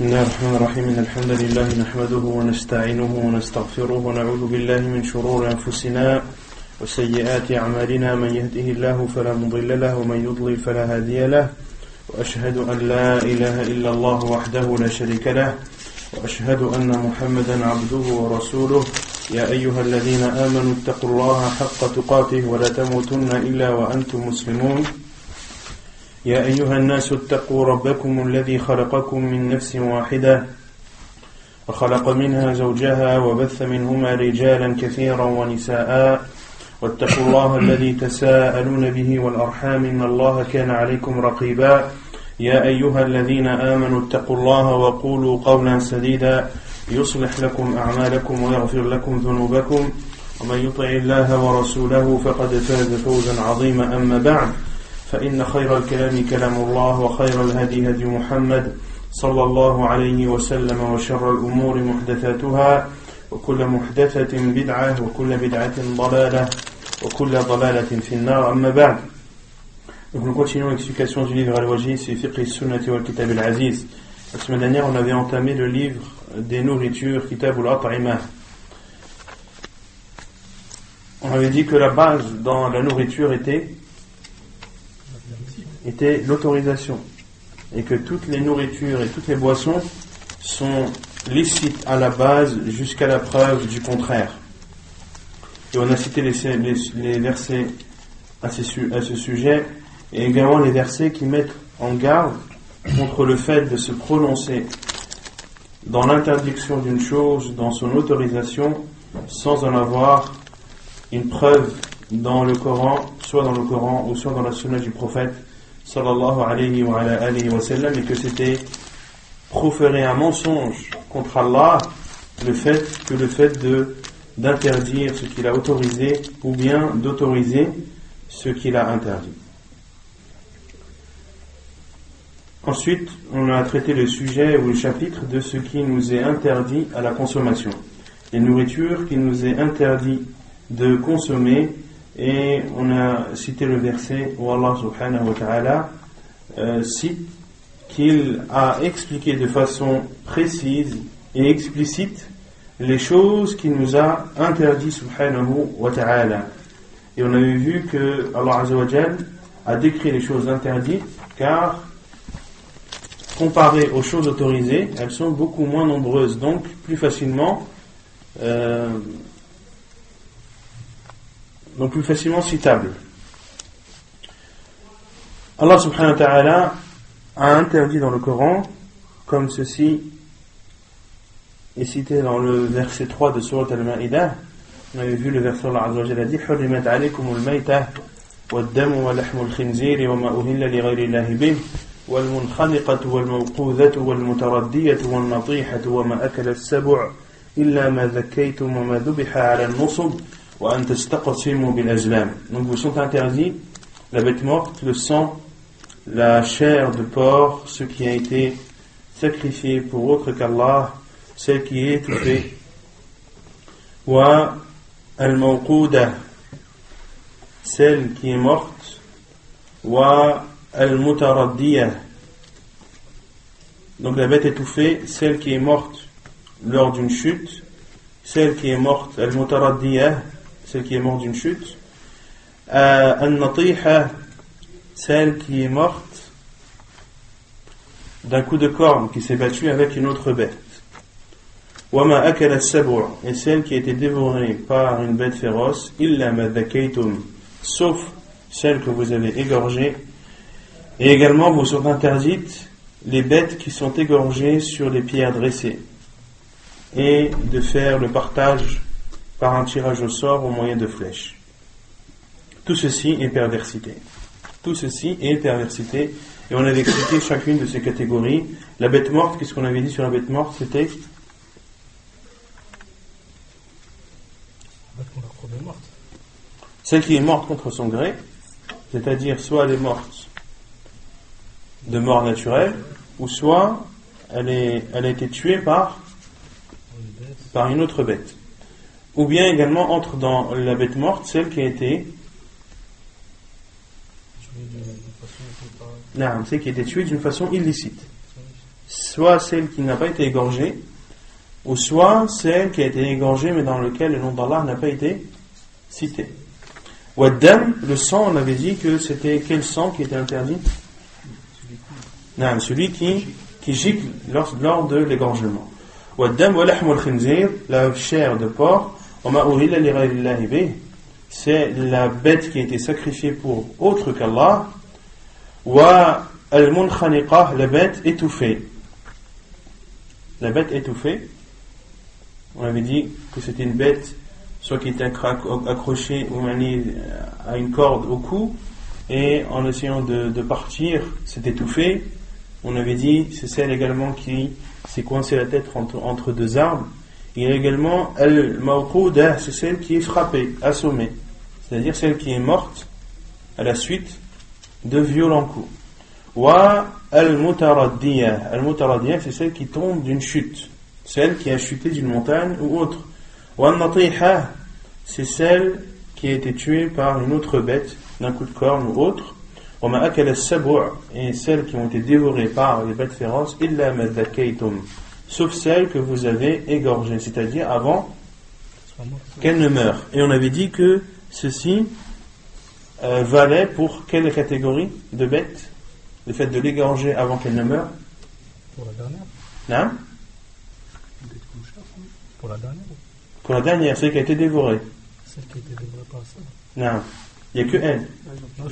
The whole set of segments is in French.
بسم الله الرحمن الرحيم إن الحمد لله نحمده ونستعينه ونستغفره ونعوذ بالله من شرور أنفسنا وسيئات أعمالنا من يهده الله فلا مضل له ومن يضلل فلا هادي له وأشهد أن لا إله إلا الله وحده لا شريك له وأشهد أن محمدا عبده ورسوله يا أيها الذين آمنوا اتقوا الله حق تقاته ولا تموتن إلا وأنتم مسلمون يا أيها الناس اتقوا ربكم الذي خلقكم من نفس واحدة وخلق منها زوجها وبث منهما رجالا كثيرا ونساء واتقوا الله الذي تساءلون به والأرحام إن الله كان عليكم رقيبا يا أيها الذين آمنوا اتقوا الله وقولوا قولا سديدا يصلح لكم أعمالكم ويغفر لكم ذنوبكم ومن يطع الله ورسوله فقد فاز فوزا عظيما أما بعد فإن خير الكلام كلام الله وخير الهدي هدي محمد صلى الله عليه وسلم وشر الأمور محدثاتها وكل محدثة بدعة وكل بدعة ضلالة وكل ضلالة في النار أما بعد. Donc nous continuons l'explication du livre Al-Wajiz fi Fiqh Sunnati wal Kitab Al-Aziz. La semaine dernière on avait entamé le livre des nourritures, Kitab Al-At'imah. On avait dit que la base dans la nourriture était l'autorisation et que toutes les nourritures et toutes les boissons sont licites à la base jusqu'à la preuve du contraire. Et on a cité les versets à ce sujet et également les versets qui mettent en garde contre le fait de se prononcer dans l'interdiction d'une chose, dans son autorisation, sans en avoir une preuve dans le Coran, soit dans le Coran ou soit dans la sunna du prophète sallallahu alayhi wa sallam, et que c'était proférer un mensonge contre Allah le fait d'interdire ce qu'il a autorisé ou bien d'autoriser ce qu'il a interdit. Ensuite, on a traité le sujet ou le chapitre de ce qui nous est interdit à la consommation, les nourritures qu'il nous est interdit de consommer. Et on a cité le verset où Allah subhanahu wa ta'ala cite qu'il a expliqué de façon précise et explicite les choses qu'il nous a interdit subhanahu wa ta'ala. Et on avait vu que Allah azza wa jal a décrit les choses interdites car comparées aux choses autorisées, elles sont beaucoup moins nombreuses, donc plus facilement citable. Allah subhanahu wa ta'ala a interdit dans le Coran, comme ceci est cité dans le verset 3 de Sourate Al-Ma'idah. On avait vu le verset Allah azza wa jalla dit حُرِّمَتْ عَلَيْكُمُ الْمَيْتَةُ وَالدَّمُ وَلَحْمُ الْخِنْزِيرِ وَمَا أُهِلَّ لِغَيْرِ اللَّهِ بِهِ وَالْمُنْخَنِقَةُ وَالْمَوْقُوذَةُ وَالْمُتَرَدِّيَةُ وَالنَّطِيحَةُ وَمَا أَكَلَ السَّبُعُ إِلَّا مَا ذَكَّيْتُمْ وَمَا ذُبِحَ عَلَى النُّصُبِ. Donc vous sont interdits la bête morte, le sang, la chair de porc, ce qui a été sacrifié pour autre qu'Allah, celle qui est étouffée, wa al-mawqouda, celle qui est morte, wa al-mutaraddiyah, donc la bête étouffée, celle qui est morte lors d'une chute, celle qui est morte, al-mutaraddiyah, celle qui est morte d'une chute, al-natiha, celle qui est morte d'un coup de corne qui s'est battue avec une autre bête, wama akala as-sab'u, et celle qui a été dévorée par une bête féroce, illa ma dhakaytum, sauf celle que vous avez égorgée. Et également vous sont interdites les bêtes qui sont égorgées sur les pierres dressées, et de faire le partage par un tirage au sort au moyen de flèches. Tout ceci est perversité. Tout ceci est perversité. Et on avait expliqué chacune de ces catégories. La bête morte, qu'est-ce qu'on avait dit sur la bête morte? C'était celle qui est morte contre son gré, c'est-à-dire soit elle est morte de mort naturelle, ou soit elle a été tuée par une autre bête. Ou bien également entre dans la bête morte celle qui a été c'est qui a été tué d'une façon illicite. soit celle qui n'a pas été égorgée, ou soit celle qui a été égorgée mais dans laquelle le nom d'Allah n'a pas été cité. Waddam, le sang, on avait dit que c'était quel sang qui était interdit? Non, celui qui gicle lors de l'égorgement. Waddam wa lahmul khinzir, la chair de porc, wa ma uhilla li ghayrillahi bih, c'est la bête qui a été sacrifiée pour autre qu'Allah. Wa al-munkhaniqah, la bête étouffée. La bête étouffée, on avait dit que c'était une bête soit qui était accrochée à une corde au cou, et en essayant de partir, s'est étouffée. On avait dit c'est celle également qui s'est coincée la tête entre deux arbres. Il y a également al-mawqudah, c'est celle qui est frappée, assommée, c'est-à-dire celle qui est morte à la suite de violents coups. Wa al-mutaraddiyah, al-mutaraddiyah, c'est celle qui tombe d'une chute, celle qui a chuté d'une montagne ou autre. Wa al-natihah, c'est celle qui a été tuée par une autre bête d'un coup de corne ou autre. Wa ma akala as-sab'u, et celles qui ont été dévorées par les bêtes féroces, illa ma dhakkaytum, sauf celles que vous avez égorgées, c'est-à-dire avant qu'elles ne meurent. Et on avait dit que ceci valait pour quelle catégorie de bêtes? Le fait de l'égorger avant qu'elle ne meure? Pour la dernière. Non? Pour la dernière. Pour la dernière, celle qui a été dévorée. Celle qui a été dévorée par ça. Non. Il n'y a que elle. Non,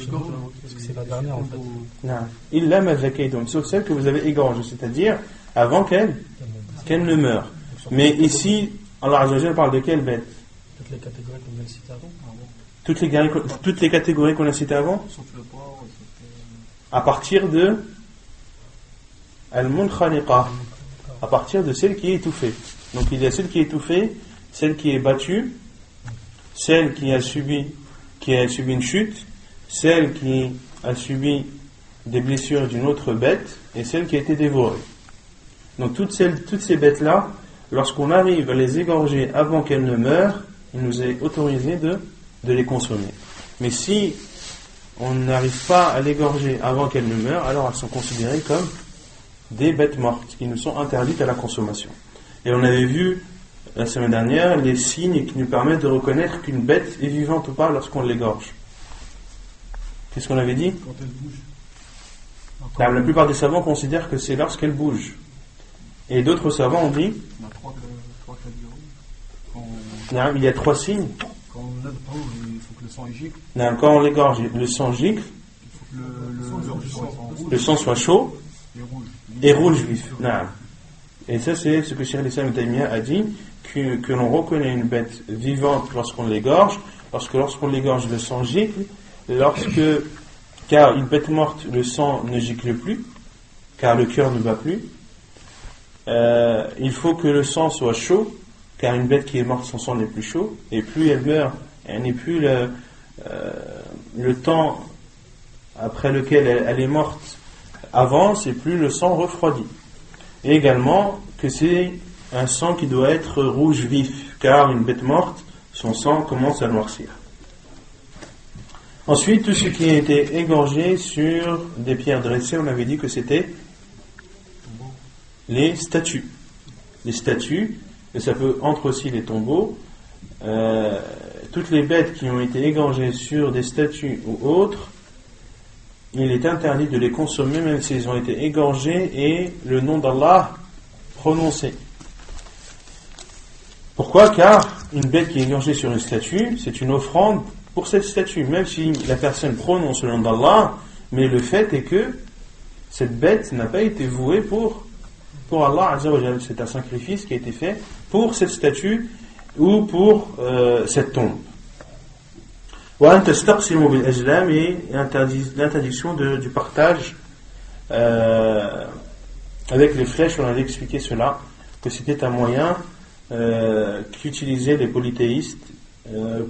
parce que c'est la dernière en fait. Non. Illa ma dhakkaytum, sauf celle que vous avez égorgée, c'est-à-dire avant qu'elle ne meure. Mais ici, Allah Azza wa Jalla parle de quelle bête? Toutes les catégories qu'on vient de citer avant. Toutes les catégories qu'on a citées avant? Sauf le porc. À partir de al-munkhaniqah, à partir de celle qui est étouffée. Donc il y a celle qui est étouffée, celle qui est battue, celle qui a subi une chute, celle qui a subi des blessures d'une autre bête, et celle qui a été dévorée. Donc toutes ces bêtes-là, lorsqu'on arrive à les égorger avant qu'elles ne meurent, il nous est autorisé de les consommer. Mais si on n'arrive pas à l'égorger avant qu'elles ne meurent, alors elles sont considérées comme des bêtes mortes qui nous sont interdites à la consommation. Et on avait vu la semaine dernière les signes qui nous permettent de reconnaître qu'une bête est vivante ou pas lorsqu'on l'égorge. Qu'est-ce qu'on avait dit? Quand elle bouge. La plupart des savants considèrent que c'est lorsqu'elle bouge. Et d'autres savants ont dit On a trois catégories. il y a trois signes. Quand on lève pas, il faut que le sang gicle. Quand on l'égorge, le sang gicle, Il faut que le sang soit chaud et rouge vif. Et ça, c'est ce que Cheikh al-Islam Ibn Taymiyyah a dit, que l'on reconnaît une bête vivante lorsqu'on l'égorge, lorsqu'on l'égorge, le sang gicle, car une bête morte, le sang ne gicle plus, car le cœur ne bat plus. Il faut que le sang soit chaud, car une bête qui est morte, son sang n'est plus chaud, et plus elle meurt, elle n'est plus le temps après lequel elle est morte avance, et plus le sang refroidit. Et également que c'est un sang qui doit être rouge vif, car une bête morte, son sang commence à noircir. Ensuite, tout ce qui a été égorgé sur des pierres dressées, on avait dit que c'était les statues. Les statues, et ça peut entre aussi les tombeaux. Toutes les bêtes qui ont été égorgées sur des statues ou autres, il est interdit de les consommer même s'ils ont été égorgés et le nom d'Allah prononcé. Pourquoi? Car une bête qui est égorgée sur une statue, c'est une offrande pour cette statue, même si la personne prononce le nom d'Allah, mais le fait est que cette bête n'a pas été vouée pour Allah Azza wa Jalla. C'est un sacrifice qui a été fait pour cette statue ou pour cette tombe. Et l'interdiction du partage avec les flèches. On avait expliqué cela, que c'était un moyen qu'utilisaient les polythéistes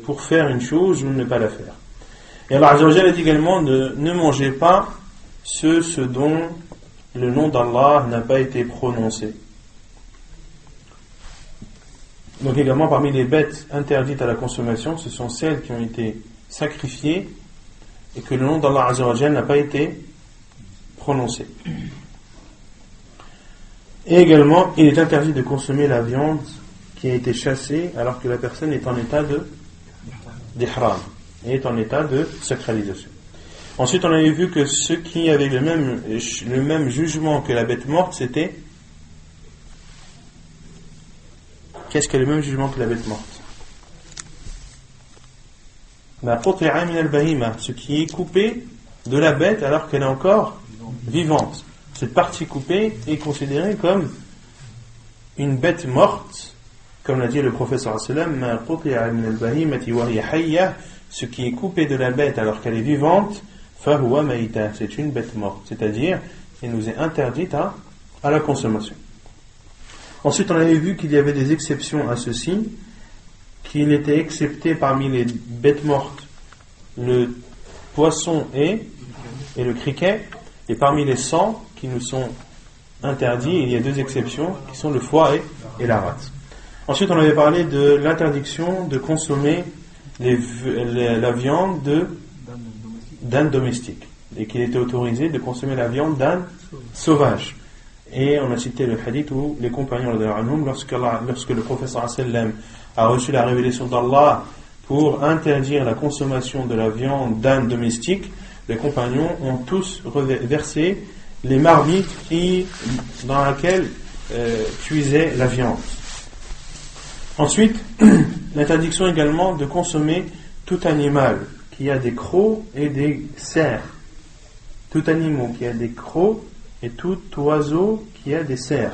pour faire une chose ou ne pas la faire. Et Allah Azza wa Jalla dit également ne mangez pas ce dont le nom d'Allah n'a pas été prononcé. Donc également parmi les bêtes interdites à la consommation, ce sont celles qui ont été sacrifiées et que le nom d'Allah Azza wa Jalla n'a pas été prononcé. Et également, il est interdit de consommer la viande qui a été chassée alors que la personne est en état d'ihram et est en état de sacralisation. Ensuite, on avait vu que ceux qui avaient le même jugement que la bête morte, c'était... Qu'est-ce que le même jugement que la bête morte? Ce qui est coupé de la bête alors qu'elle est encore vivante. Cette partie coupée est considérée comme une bête morte, comme l'a dit le prophète sallallahu alayhi wa sallam, ce qui est coupé de la bête alors qu'elle est vivante, c'est une bête morte, c'est-à-dire elle nous est interdite à la consommation. Ensuite, on avait vu qu'il y avait des exceptions à ceci, qu'il était excepté parmi les bêtes mortes le poisson et le criquet, et parmi les sangs qui nous sont interdits, il y a deux exceptions qui sont le foie et la rate. Ensuite, on avait parlé de l'interdiction de consommer la viande d'âne domestique, et qu'il était autorisé de consommer la viande d'âne sauvage. Et on a cité le hadith où les compagnons, lorsque le professeur sallam a reçu la révélation d'Allah pour interdire la consommation de la viande d'âne domestique, les compagnons ont tous versé les marmites dans laquelle cuisait la viande. Ensuite, l'interdiction également de consommer tout animal qui a des crocs et des cerfs. Tout animal qui a des crocs et tout oiseau qui a des cerfs.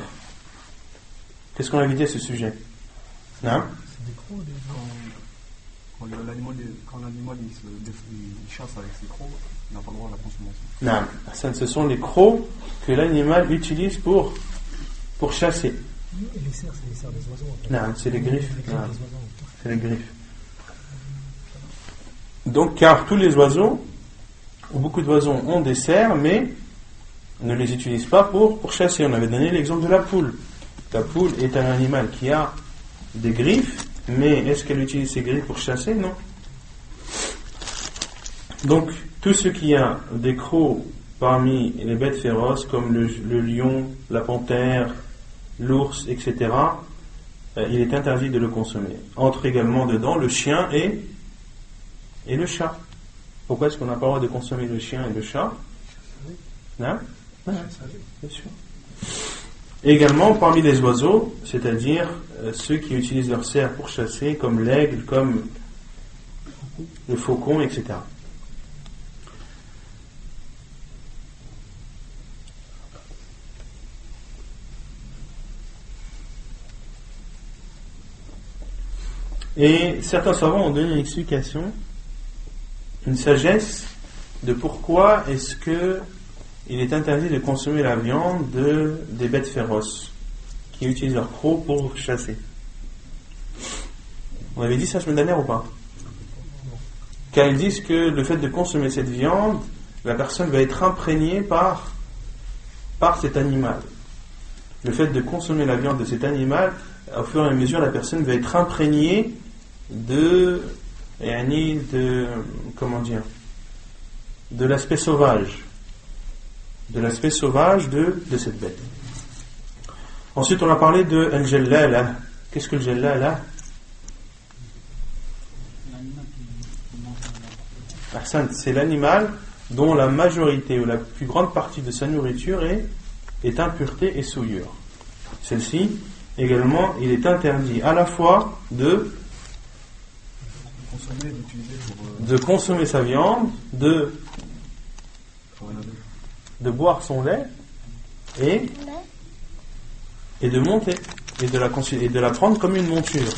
Qu'est-ce qu'on avait dit à ce sujet? Non? C'est des crocs, quand l'animal il chasse avec ses crocs, il n'a pas le droit à la consommation. Non, ce sont les crocs que l'animal utilise pour chasser. Et les cerfs, c'est les cerfs des oiseaux. Non, c'est les griffes. C'est les griffes. Donc, car tous les oiseaux, ou beaucoup d'oiseaux ont des cerfs, mais ne les utilisent pas pour chasser. On avait donné l'exemple de la poule. La poule est un animal qui a des griffes, mais est-ce qu'elle utilise ses griffes pour chasser? Non. Donc, tout ce qui a des crocs parmi les bêtes féroces, comme le lion, la panthère, l'ours, etc., il est interdit de le consommer. Entre également dedans le chien et le chat. Pourquoi est-ce qu'on n'a pas le droit de consommer le chien et le chat? Non? Bien sûr. Également parmi les oiseaux, c'est-à-dire ceux qui utilisent leur cerf pour chasser, comme l'aigle, comme le faucon, etc. Et certains savants ont donné une explication, une sagesse de pourquoi est-ce que il est interdit de consommer la viande des bêtes féroces qui utilisent leurs crocs pour chasser. On avait dit ça la semaine dernière ou pas? Car ils disent que le fait de consommer cette viande, la personne va être imprégnée par cet animal. Le fait de consommer la viande de cet animal, au fur et à mesure, la personne va être imprégnée de l'aspect sauvage. De l'aspect sauvage de cette bête. Ensuite, on a parlé de al-jallala. Qu'est-ce que le jallala? C'est l'animal dont la majorité ou la plus grande partie de sa nourriture est impureté et souillure. Celle-ci, également, il est interdit à la fois de consommer sa viande, de boire son lait et de monter et de la prendre comme une monture.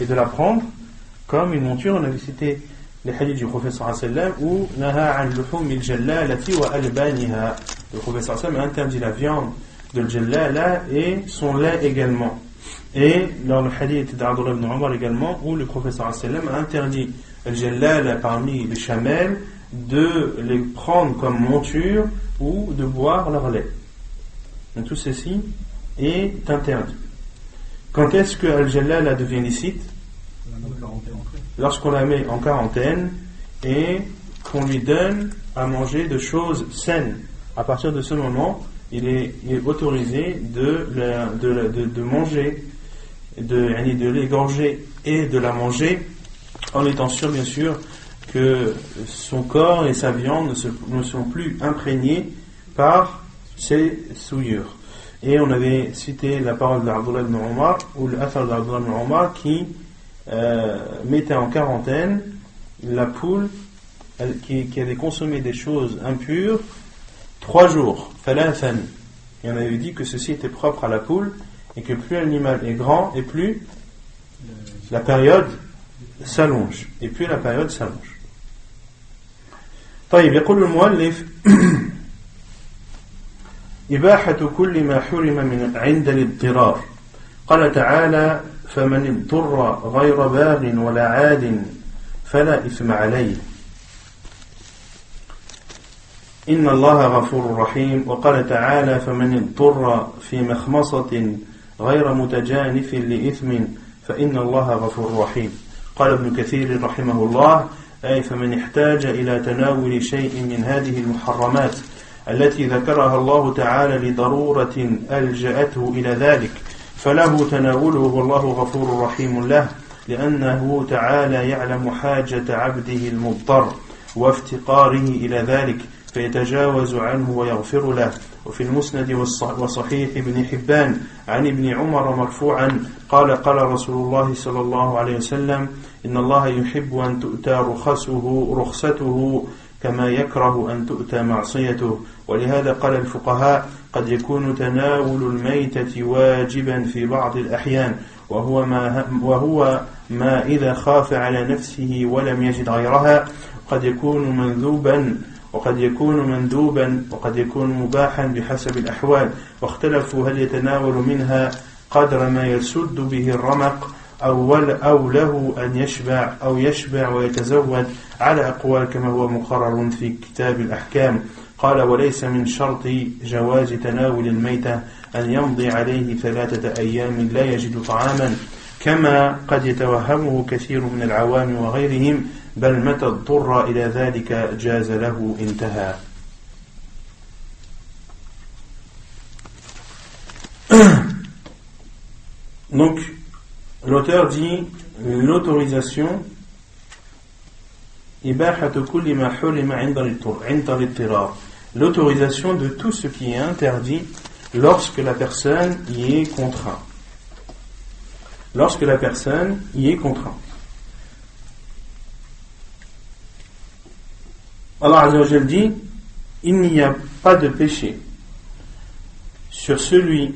Et de la prendre comme une monture. On avait cité les hadiths du prophète sallallahu alayhi wa sallam où naha an luhumil jallalati wa albaniha. Le prophète sallallahu alayhi wa sallam a interdit la viande de l'jallala et son lait également. Et dans le hadith d'Abdullah ibn Umar également où le prophète sallallahu alayhi wa sallam a interdit al-jallala parmi les chamelles de les prendre comme monture ou de boire leur lait. Donc tout ceci est interdit. Quand est-ce que al-jallala devient licite? Lorsqu'on la met en quarantaine et qu'on lui donne à manger de choses saines. À partir de ce moment, il est autorisé de manger, de l'égorger et de la manger, en étant sûr, bien sûr, que son corps et sa viande ne sont plus imprégnés par ces souillures. Et on avait cité la parole d'Abdullah ibn Omar, ou l'Athar d'Abdullah ibn Omar, qui mettait en quarantaine la poule qui avait consommé des choses impures 3 jours. Thalathan. Et on avait dit que ceci était propre à la poule, et que plus l'animal est grand, et plus la période s'allonge. Et plus la période s'allonge. طيب يقول المؤلف إباحة كل ما حرم من عند الاضطرار. قال تعالى: فمن اضطر غير باغ ولا عاد فلا إثم عليه إن الله غفور رحيم. وقال تعالى: فمن اضطر في مخمصة غير متجانف لإثم فإن الله غفور رحيم. قال ابن كثير رحمه الله: أي فمن احتاج إلى تناول شيء من هذه المحرمات التي ذكرها الله تعالى لضرورة ألجأته إلى ذلك فله تناوله والله غفور رحيم له، لأنه تعالى يعلم حاجة عبده المضطر وافتقاره إلى ذلك فيتجاوز عنه ويغفر له. وفي المسند وصحيح ابن حبان عن ابن عمر مرفوعا قال: قال رسول الله صلى الله عليه وسلم: إن الله يحب أن تؤتى رخصته كما يكره أن تؤتى معصيته. ولهذا قال الفقهاء: قد يكون تناول الميتة واجبا في بعض الأحيان وهو ما إذا خاف على نفسه ولم يجد غيرها، قد يكون منذوبا وقد يكون مندوبا وقد يكون مباحا بحسب الأحوال. واختلفوا هل يتناول منها قدر ما يسد به الرمق أو له أن يشبع أو يشبع ويتزود على أقوال كما هو مقرر في كتاب الأحكام. قال: وليس من شرط جواز تناول الميتة أن يمضي عليه 3 أيام لا يجد طعاما كما قد يتوهمه كثير من العوام وغيرهم، بل متى اضطر إلى ذلك جاز له انتهى. Donc, l'auteur dit l'autorisation l'autorisation de tout ce qui est interdit lorsque la personne y est contrainte. Lorsque la personne y est contrainte. Allah Azza wa Jalla dit: il n'y a pas de péché sur celui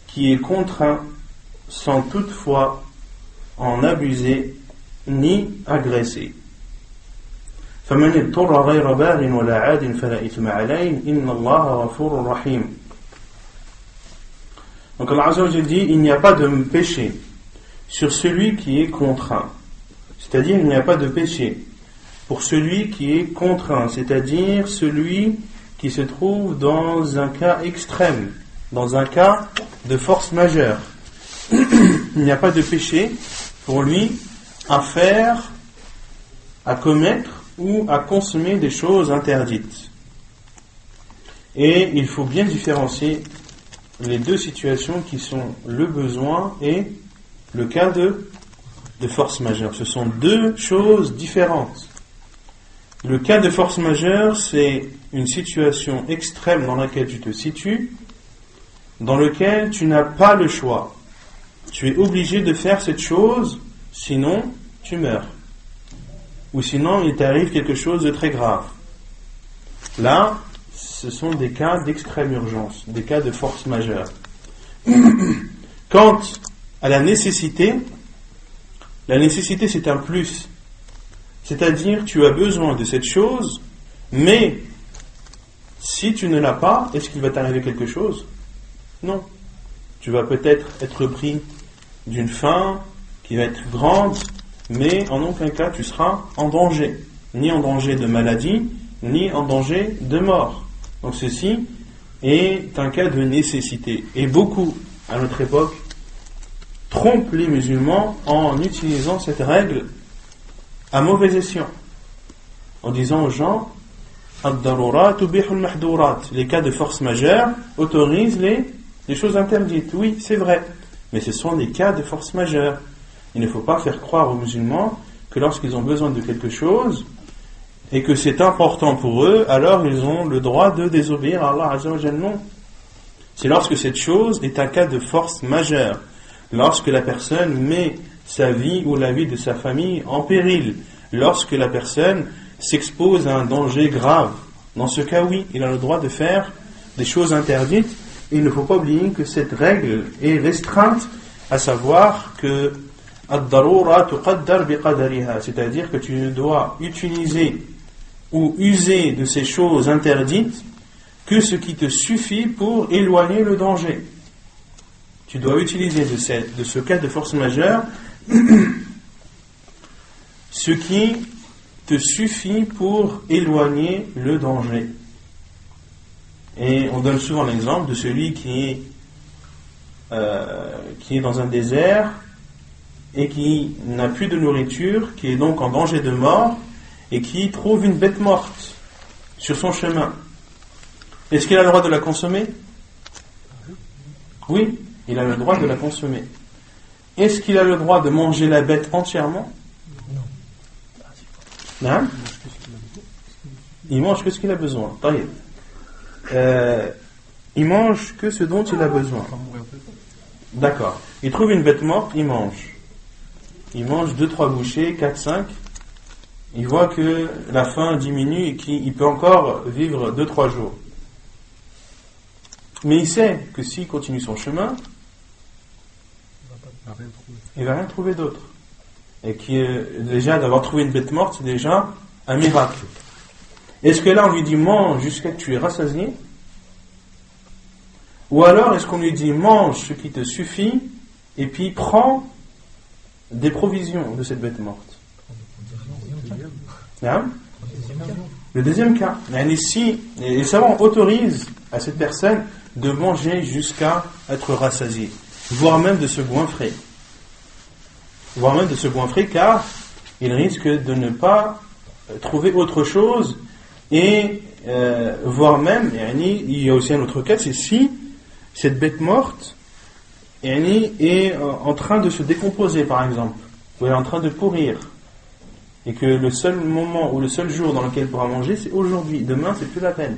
qui est contraint sans toutefois en abuser ni agresser. فمن اضطر غير باغ ولا عاد فلا إثم عليه إن الله غفور رحيم. Donc Allah Azza wa Jalla dit: il n'y a pas de péché sur celui qui est contraint. C'est-à-dire, il n'y a pas de péché pour celui qui est contraint, c'est-à-dire celui qui se trouve dans un cas extrême, dans un cas de force majeure. Il n'y a pas de péché pour lui à faire, à commettre ou à consommer des choses interdites. Et il faut bien différencier les deux situations qui sont le besoin et le cas de force majeure. Ce sont deux choses différentes. Le cas de force majeure, c'est une situation extrême dans laquelle tu te situes, dans laquelle tu n'as pas le choix. Tu es obligé de faire cette chose, sinon tu meurs. Ou sinon il t'arrive quelque chose de très grave. Là, ce sont des cas d'extrême urgence, des cas de force majeure. Quant à la nécessité c'est un plus. C'est-à-dire, tu as besoin de cette chose, mais si tu ne l'as pas, est-ce qu'il va t'arriver quelque chose? Non. Tu vas peut-être être pris d'une faim qui va être grande, mais en aucun cas tu seras en danger. Ni en danger de maladie, ni en danger de mort. Donc ceci est un cas de nécessité. Et beaucoup, à notre époque, trompent les musulmans en utilisant cette règle à mauvais escient, en disant aux gens: Ad-darurat tubihul mahdurat. Les cas de force majeure autorisent les choses interdites. Oui, c'est vrai. Mais ce sont des cas de force majeure. Il ne faut pas faire croire aux musulmans que lorsqu'ils ont besoin de quelque chose et que c'est important pour eux, alors ils ont le droit de désobéir à Allah Azza wa Jalla. Non. C'est lorsque cette chose est un cas de force majeure. Lorsque la personne met sa vie ou la vie de sa famille en péril. Lorsque la personne s'expose à un danger grave. Dans ce cas, oui, il a le droit de faire des choses interdites. Il ne faut pas oublier que cette règle est restreinte, à savoir que ad-darura tuqaddar biqadariha, c'est-à-dire que tu ne dois utiliser ou user de ces choses interdites que ce qui te suffit pour éloigner le danger. Tu dois utiliser de ce cas de force majeure ce qui te suffit pour éloigner le danger. Et on donne souvent l'exemple de celui qui est dans un désert et qui n'a plus de nourriture, qui est donc en danger de mort et qui trouve une bête morte sur son chemin. Est-ce qu'il a le droit de la consommer? Oui, il a le droit de la consommer. Est-ce qu'il a le droit de manger la bête entièrement? Non. Il mange que ce qu'il a besoin. Il mange que ce dont il a besoin. D'accord. Il trouve une bête morte, il mange. Il mange 2-3 bouchées, 4-5. Il voit que la faim diminue et qu'il peut encore vivre 2-3 jours. Mais il sait que s'il continue son chemin, il ne va rien trouver d'autre. Et déjà d'avoir trouvé une bête morte, c'est déjà un miracle. Est-ce que là on lui dit mange jusqu'à ce que tu es rassasié? Ou alors est-ce qu'on lui dit mange ce qui te suffit et puis prends des provisions de cette bête morte? Hein? Le deuxième cas. Ici, les savants autorisent à cette personne de manger jusqu'à être rassasié, voire même de se goinfrer. Car il risque de ne pas trouver autre chose et voire même, il y a aussi un autre cas, c'est si cette bête morte est en train de se décomposer par exemple, ou elle est en train de pourrir, et que le seul moment ou le seul jour dans lequel il pourra manger c'est aujourd'hui, demain c'est plus la peine.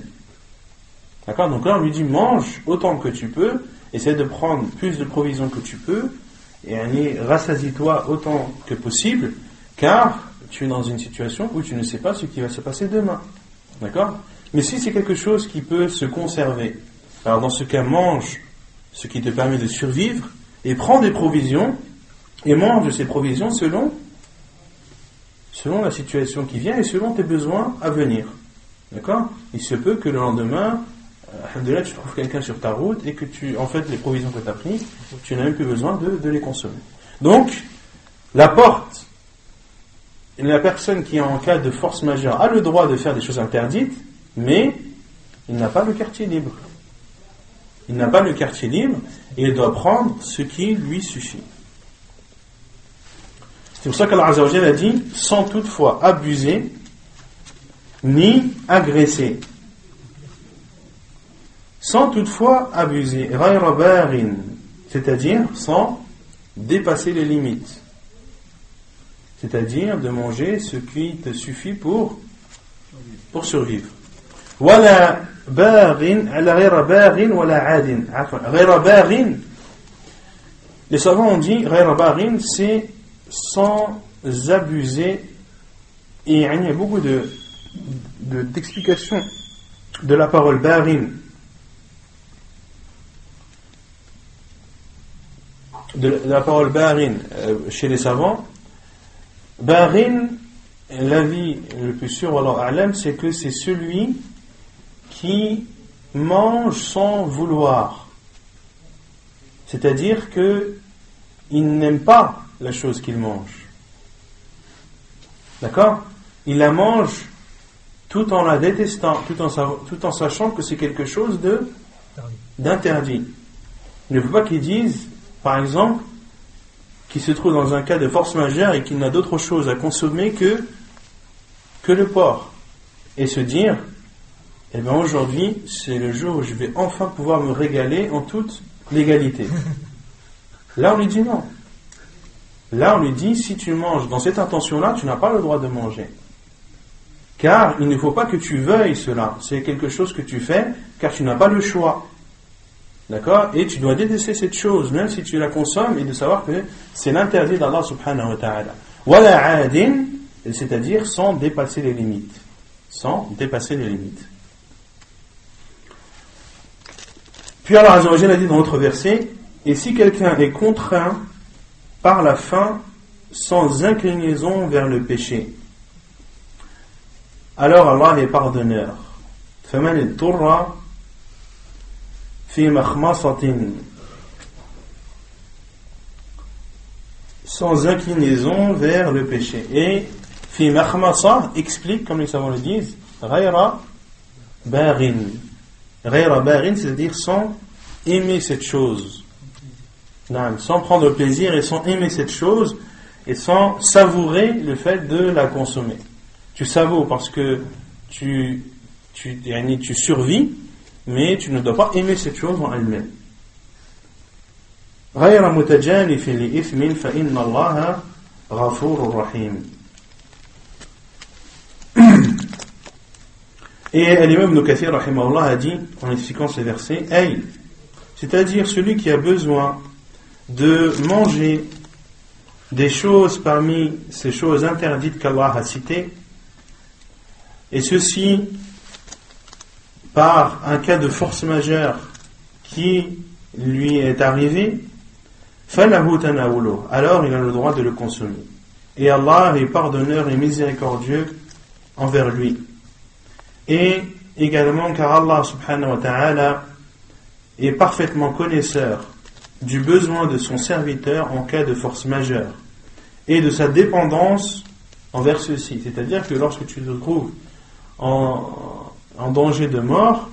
D'accord? Donc là on lui dit mange autant que tu peux, essaie de prendre plus de provisions que tu peux, et rassasie-toi autant que possible, car tu es dans une situation où tu ne sais pas ce qui va se passer demain. D'accord? Mais si c'est quelque chose qui peut se conserver, alors dans ce cas, mange ce qui te permet de survivre, et prends des provisions, et mange ces provisions selon la situation qui vient, et selon tes besoins à venir. D'accord? Il se peut que le lendemain, alhamdoulilah, tu trouves quelqu'un sur ta route, et que les provisions que tu as prises, tu n'as même plus besoin de les consommer. Donc, la personne qui est en cas de force majeure a le droit de faire des choses interdites, mais il n'a pas le quartier libre. Il n'a pas le quartier libre et il doit prendre ce qui lui suffit. C'est pour ça qu'Allah Azza wa Jalla a dit sans toutefois abuser ni agresser. Sans toutefois abuser. Ghayra barin, c'est-à-dire sans dépasser les limites. C'est-à-dire de manger ce qui te suffit pour survivre. Wala barin, ala ghayra barin, wala adin. Ghayra barin, les savants ont dit, ghayra barin, c'est sans abuser. Et il y a beaucoup d'explications de la parole barin. De la parole barin chez les savants. Barin, l'avis le plus sûr, wallahu a'lam, c'est que c'est celui qui mange sans vouloir. C'est-à-dire que il n'aime pas la chose qu'il mange. D'accord? Il la mange tout en la détestant, tout en sachant que c'est quelque chose d'interdit. Il ne faut pas qu'il dise, par exemple, qu'il se trouve dans un cas de force majeure et qu'il n'a d'autre chose à consommer que le porc. Et se dire, Eh bien aujourd'hui, c'est le jour où je vais enfin pouvoir me régaler en toute légalité. Là, on lui dit non. Là, on lui dit, si tu manges dans cette intention-là, tu n'as pas le droit de manger. Car il ne faut pas que tu veuilles cela. C'est quelque chose que tu fais, car tu n'as pas le choix. D'accord? Et tu dois détester cette chose, même si tu la consommes, et de savoir que c'est l'interdit d'Allah subhanahu wa ta'ala. Wala adin, c'est-à-dire sans dépasser les limites. Sans dépasser les limites. Puis Allah Azza wa Jalla a dit dans l'autre verset, et si quelqu'un est contraint par la faim sans inclinaison vers le péché, alors Allah est pardonneur. فَمَنِ اضْطُرَّ فِي مَخْمَصَةٍ, sans inclinaison vers le péché. Et fi makhmasa explique, comme les savants le disent, ghayra barin. Ghayra barin, c'est-à-dire sans aimer cette chose. Non, sans prendre plaisir et sans aimer cette chose et sans savourer le fait de la consommer. Tu savoures parce que tu survis, mais tu ne dois pas aimer cette chose en elle-même. غير متجانف لإثم فإن الله غفور رحيم. Et l'imam Ibn Kathir rahimahullah a dit, en expliquant ces versets, c'est-à-dire celui qui a besoin de manger des choses parmi ces choses interdites qu'Allah a citées, et ceci par un cas de force majeure qui lui est arrivé, alors il a le droit de le consommer. Et Allah est pardonneur et miséricordieux envers lui. Et également car Allah subhanahu wa ta'ala est parfaitement connaisseur du besoin de son serviteur en cas de force majeure et de sa dépendance envers ceci. C'est-à-dire que lorsque tu te trouves en danger de mort,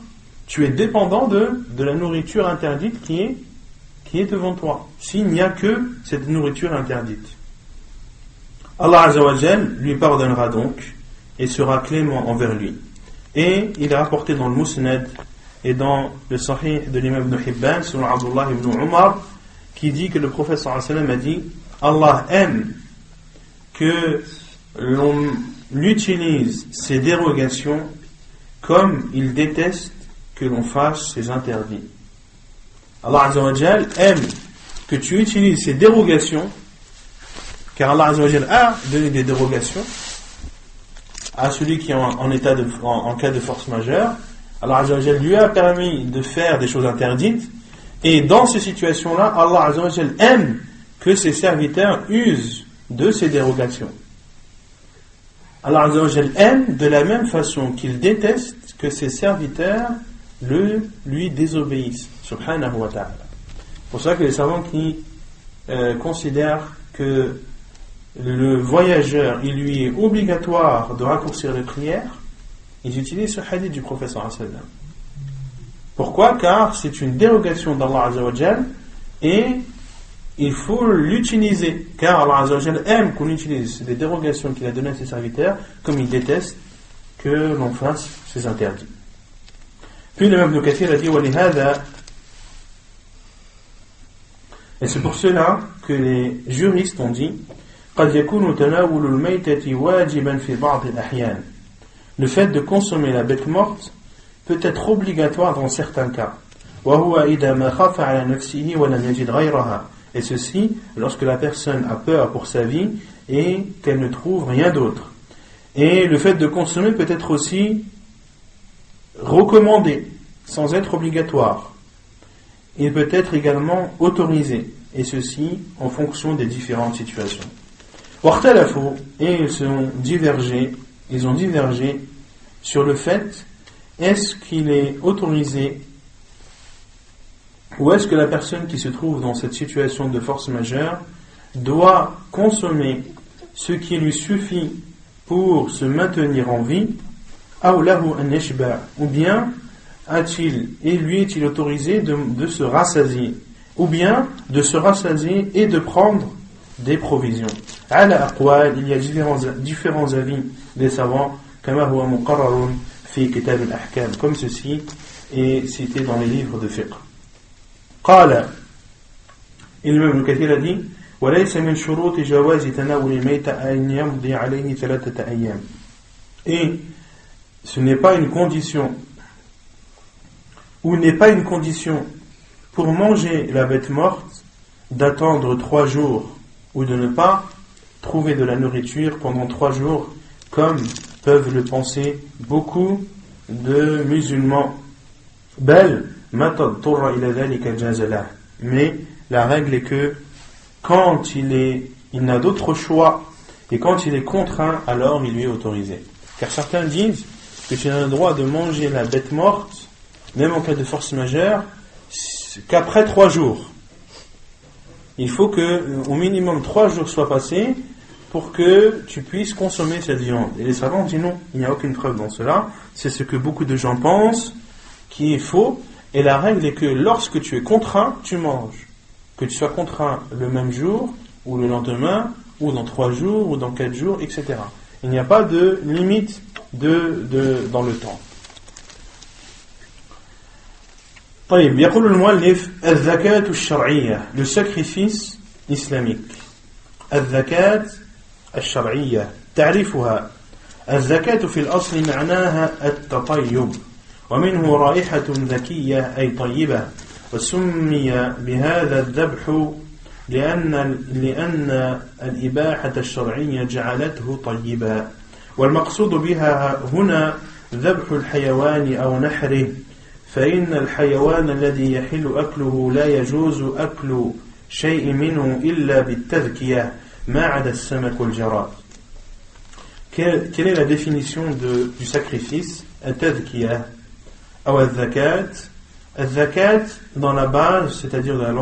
tu es dépendant de la nourriture interdite qui est devant toi, s'il n'y a que cette nourriture interdite. Allah Azza wa Jal lui pardonnera donc et sera clément envers lui. Et il est rapporté dans le Musnad et dans le Sahih de l'imam Ibn Hibban, selon Abdullah ibn Umar, qui dit que le prophète sallallahu alayhi wa sallam a dit, Allah aime que l'on utilise ces dérogations comme il déteste que l'on fasse ces interdits. Allah Azza wa Jal aime que tu utilises ces dérogations, car Allah Azza wa Jal a donné des dérogations à celui qui est en cas de force majeure. Allah Azza wa Jal lui a permis de faire des choses interdites, et dans ces situations-là, Allah Azza wa Jal aime que ses serviteurs usent de ces dérogations. Allah Azza wa Jal aime de la même façon qu'il déteste que ses serviteurs lui désobéissent. Subhanahu wa ta'ala. C'est pour ça que les savants qui considèrent que le voyageur, il lui est obligatoire de raccourcir les prières, ils utilisent ce hadith du prophète sallallahu alayhi wa sallam. Pourquoi? Car c'est une dérogation d'Allah Azza wa Jal et il faut l'utiliser, car Allah Azza wa Jal aime qu'on utilise des dérogations qu'il a données à ses serviteurs, comme il déteste que l'on fasse ses interdits. Puis le Ibn Kathir a dit وَلِهَذَا, et c'est pour cela que les juristes ont dit قد يكون تناول الميتة واجبا في بعض الأحيان. Le fait de consommer la bête morte peut être obligatoire dans certains cas. وهو إذا ما خاف على نفسه ولم يجد غيرها. Et ceci lorsque la personne a peur pour sa vie et qu'elle ne trouve rien d'autre. Et le fait de consommer peut être aussi recommandé sans être obligatoire. Il peut être également autorisé, et ceci en fonction des différentes situations. Et ils ont divergé sur le fait, est-ce qu'il est autorisé ou est-ce que la personne qui se trouve dans cette situation de force majeure doit consommer ce qui lui suffit pour se maintenir en vie, ou bien lui est-il autorisé de se rassasier, ou bien de se rassasier et de prendre des provisions. Il y a différents avis des savants, كما هو مقرر في كتاب الأحكام, comme ceci est cité dans les livres de fiqh. قال الإمام ابن كثير dit وليس من شروط جواز تناول الميت أن يمضي عليه 3 أيام. Et ce n'est pas une condition, ou n'est pas une condition pour manger la bête morte d'attendre 3 jours ou de ne pas trouver de la nourriture pendant 3 jours, comme peuvent le penser beaucoup de musulmans. Mais la règle est que quand il n'a d'autre choix et quand il est contraint, alors il lui est autorisé. Car certains disent que tu as le droit de manger la bête morte, même en cas de force majeure, qu'après 3 jours. Il faut que au minimum 3 jours soient passés pour que tu puisses consommer cette viande. Et les savants disent non, il n'y a aucune preuve dans cela. C'est ce que beaucoup de gens pensent, qui est faux. Et la règle est que lorsque tu es contraint, tu manges. Que tu sois contraint le même jour, ou le lendemain, ou dans 3 jours, ou dans 4 jours, etc. Il n'y a pas de limite dans le temps. طيب يقول المؤلف الزكاة الشرعية, le sacrifice islamique. الزكاة الشرعية تعريفها الزكاة في الأصل معناها التطيب ومنه رائحة ذكية أي طيبة وسمي بهذا الذبح لأن الإباحة الشرعية جعلته طيبا والمقصود بها هنا ذبح الحيوان أو نحره فإن الحيوان الذي يحل أكله لا يجوز أكل شيء منه إلا بالتذكية ما عدا السمك والجراد. Quelle est la définition du sacrifice? Al-tadhkiyah ou al-zakat. Al-zakat dans la base, c'est-à-dire dans la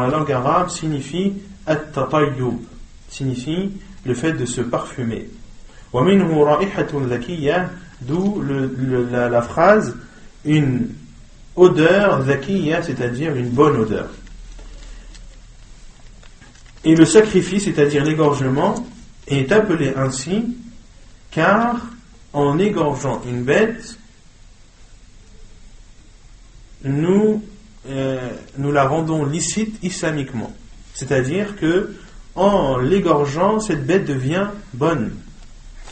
langue arabe, signifie at-tatayyub, signifie le fait de se parfumer. Wa minhu ra'ihatun zakiyyah, d'où la phrase une odeur zakiyyah, c'est-à-dire une bonne odeur. Et le sacrifice, c'est-à-dire l'égorgement, est appelé ainsi car en égorgeant une bête, nous la rendons licite islamiquement. C'est-à-dire que en l'égorgeant, cette bête devient bonne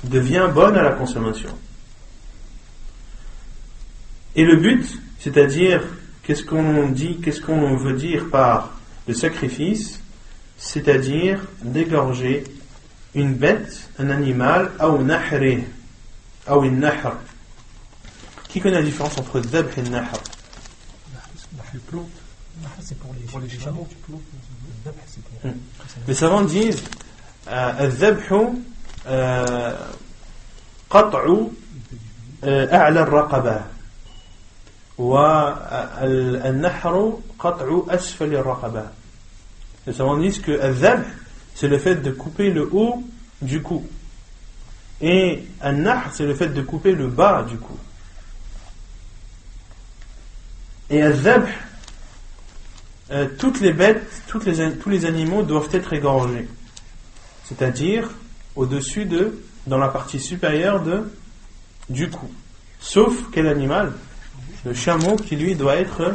à la consommation. Et le but, c'est-à-dire qu'est-ce qu'on veut dire par le sacrifice, c'est-à-dire d'égorger une bête, un animal, ou nahri, ou une nahr. Qui connaît la différence entre dhabh et nahr? C'est pour les chameaux. C'est pour... Les savants disent الذبح قطع أعلى الرقبة والنحر قطع أسفل الرقبة. Les savants disent que الذبح c'est le fait de couper le haut du cou et النحر c'est le fait de couper le bas du cou. Et الذبح, toutes les bêtes, tous les animaux doivent être égorgés, c'est-à-dire au-dessus dans la partie supérieure du cou, sauf quel animal? Le chameau qui lui doit être,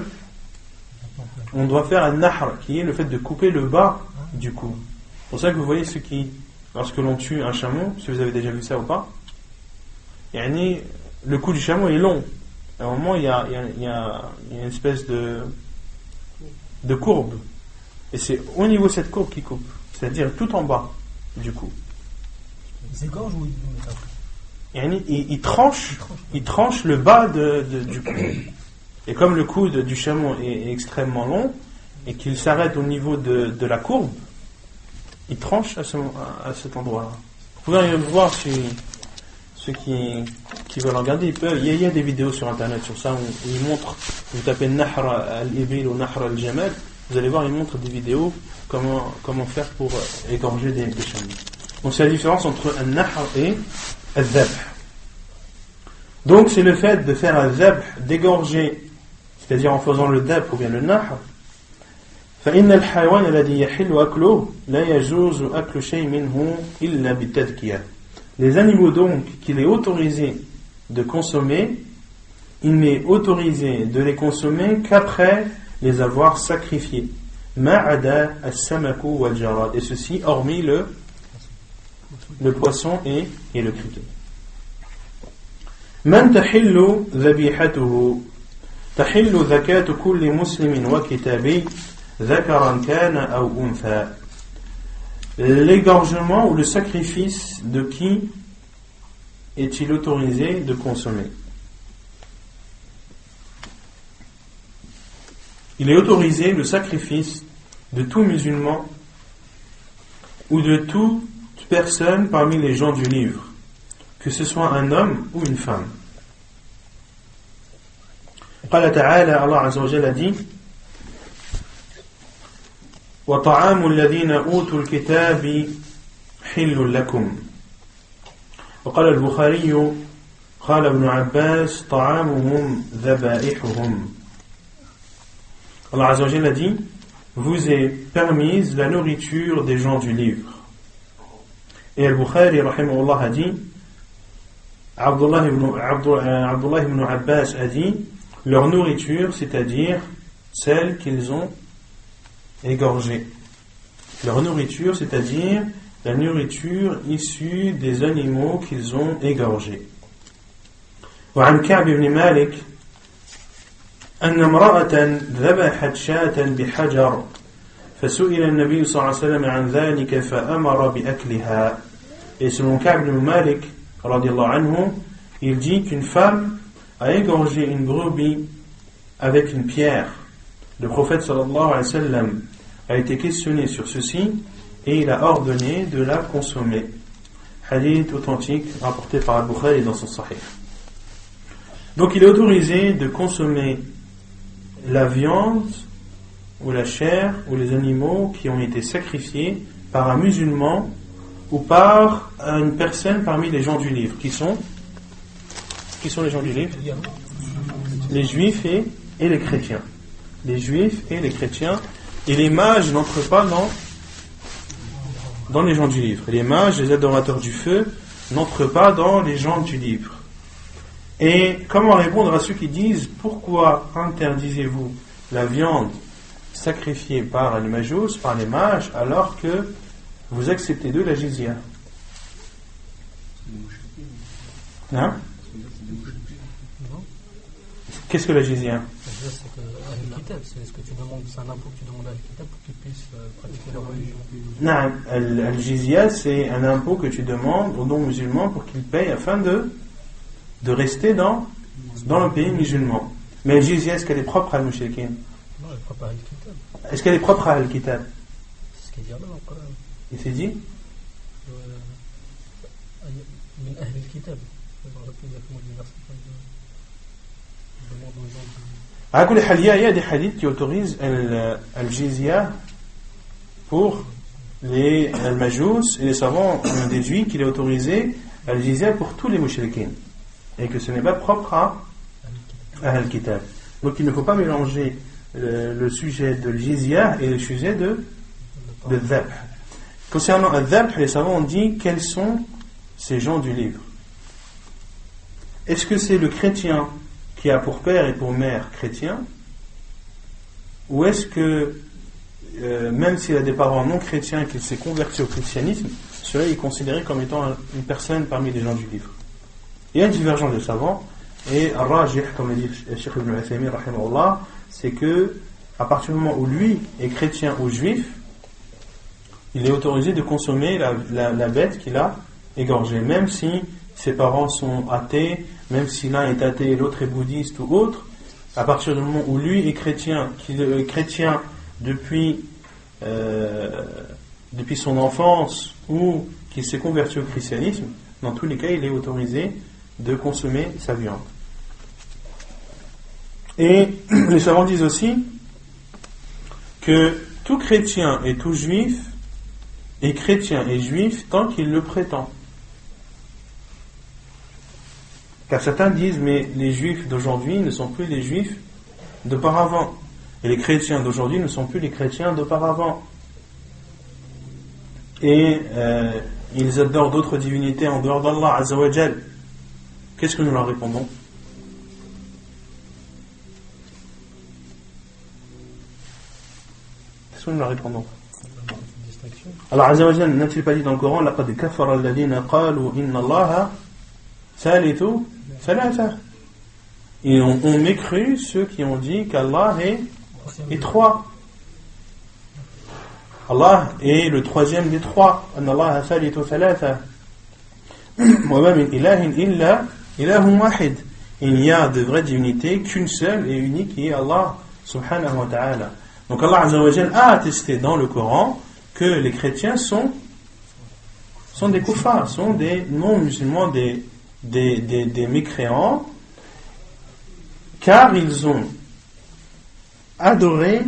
on doit faire un nahr qui est le fait de couper le bas du cou. C'est pour ça que vous voyez lorsque l'on tue un chameau, si vous avez déjà vu ça ou pas, le cou du chameau est long. À un moment il y a une espèce de courbe, et c'est au niveau de cette courbe qui coupe, c'est-à-dire tout en bas du cou. Ils égorgent ou il tranche le bas du cou. Et comme le cou du chameau est extrêmement long et qu'il s'arrête au niveau de la courbe, il tranche à cet endroit-là. Vous pouvez voir ceux qui veulent regarder, il y a des vidéos sur internet sur ça où ils montrent, vous tapez Nahr al-Ibil ou Nahr al-Jamal, vous allez voir, ils montrent des vidéos comment faire pour égorger des chameaux. Donc c'est la différence entre un Nahr et un Dhabh. Donc c'est le fait de faire un Dhabh, d'égorger, c'est-à-dire en faisant le Dhabh ou bien le Nahr. فإن الحيوان الذي يحل أكله لا يجوز أكل شيء منه إلا بالتذكية. Les animaux donc qu'il est autorisé de consommer, il n'est autorisé de les consommer qu'après les avoir sacrifiés. Ma'ada as-samaku wal jarad. Et ceci hormis le poisson et le criquet. Man tahillu dhabihatuhu. Tahillu zakatu kulli muslimin wa kitabi dhakaran kana aw untha. L'égorgement ou le sacrifice de qui est-il autorisé de consommer? Il est autorisé le sacrifice de tout musulman ou de toute personne parmi les gens du livre, que ce soit un homme ou une femme. قال تعالى, Allah Azza wa Jalla dit وَطَعَامُ الَّذِينَ أُوتُوا الْكِتَابِ حِلٌّ لَكُمْ وقال البخاري قال ابن عباس طعامهم ذبائحهم. Allah Azza wa Jalla dit, vous est permise la nourriture des gens du livre. Et Al-Bukhari rahimahullah a dit, Abdullah ibn Abbas a dit, leur nourriture, c'est-à-dire celle qu'ils ont égorgée. Leur nourriture, c'est-à-dire la nourriture issue des animaux qu'ils ont égorgés. وعن كعب بن مالك أن امرأة ذبحت شاة بحجر فسئل النبي صلى الله عليه وسلم عن ذلك فأمر بأكلها. Et selon Ka'b ibn Malik radiyallahu anhu, il dit qu'une femme a égorgé une brebis avec une pierre. Le prophète sallallahu alayhi wa sallam a été questionné sur ceci et il a ordonné de la consommer. Hadith authentique rapporté par Al-Bukhari dans son Sahih. Donc il est autorisé de consommer la viande ou la chair ou les animaux qui ont été sacrifiés par un musulman ou par une personne parmi les gens du livre. Qui sont les gens du livre? Les juifs et les chrétiens. Les juifs et les chrétiens. Et les mages n'entrent pas dans les gens du livre. Les mages, les adorateurs du feu, n'entrent pas dans les gens du livre. Et comment répondre à ceux qui disent, pourquoi interdisez-vous la viande sacrifiée par les majous, par les mages, alors que vous acceptez d'eux la jizya? Hein? Qu'est-ce que la jizya? C'est ce que tu demandes, c'est un impôt que tu demandes à l'Al-Kitab pour qu'ils puissent pratiquer leur religion. Non, al-jizya, c'est un impôt que tu demandes aux non-musulmans pour qu'ils payent afin de rester dans le pays musulman. Mais la jizya, est-ce qu'elle est propre à al-mushrikin? Non, elle est propre à Al-Kitab. Est-ce qu'elle est propre à al-Kitab? C'est ce qu'il dit là, quand même. Il s'est dit من أهل الكتاب. Exactement du verset. Demande aux gens il y a des hadiths qui autorisent al-jizya pour les al-majous, et les savants ont déduit qu'il est autorisé al-jizya pour tous les mushrikins et que ce n'est pas propre à al-kitab. Donc il ne faut pas mélanger le sujet de al-jizya et le sujet de dhabh. Concernant al-dhabh, les savants ont dit quels sont ces gens du livre. Est-ce que c'est le chrétien qui a pour père et pour mère chrétien, ou est-ce que même s'il a des parents non chrétiens et qu'il s'est converti au christianisme, cela est considéré comme étant une personne parmi les gens du livre? Il y a une divergence de savants, et Rajih, comme dit Cheikh Ibn Uthaymin rahimahullah, c'est que à partir du moment où lui est chrétien ou juif, il est autorisé de consommer la bête qu'il a égorgée, même si ses parents sont athées, même si l'un est athée et l'autre est bouddhiste ou autre. À partir du moment où lui est chrétien, qu'il est chrétien depuis son enfance ou qu'il s'est converti au christianisme, dans tous les cas, il est autorisé de consommer sa viande. Et les savants disent aussi que tout chrétien et tout juif est chrétien et juif tant qu'il le prétend. Car certains disent, mais les juifs d'aujourd'hui ne sont plus les juifs d'auparavant. Et les chrétiens d'aujourd'hui ne sont plus les chrétiens d'auparavant. Et ils adorent d'autres divinités en dehors d'Allah Azza wa Jal. qu'est-ce que nous leur répondons? Qu'est-ce que nous leur répondons? Allah Azza wa Jalla n'a-t-il pas dit dans le Coran laqad kafara alladhina qalu inna Allaha thalithu thalatha? Ils ont mécru ceux qui ont dit qu'Allah est trois. Allah est le troisième des trois. Anna Allaha thalithu thalatha. Wa ma min ilahin illa ilahun wahid. Il n'y a de vraie divinité qu'une seule et unique qui est Allah subhanahu wa ta'ala. Donc Allah Azza wa Jalla a attesté dans le Coran que les chrétiens sont des koufars, sont des non-musulmans, des mécréants, car ils ont adoré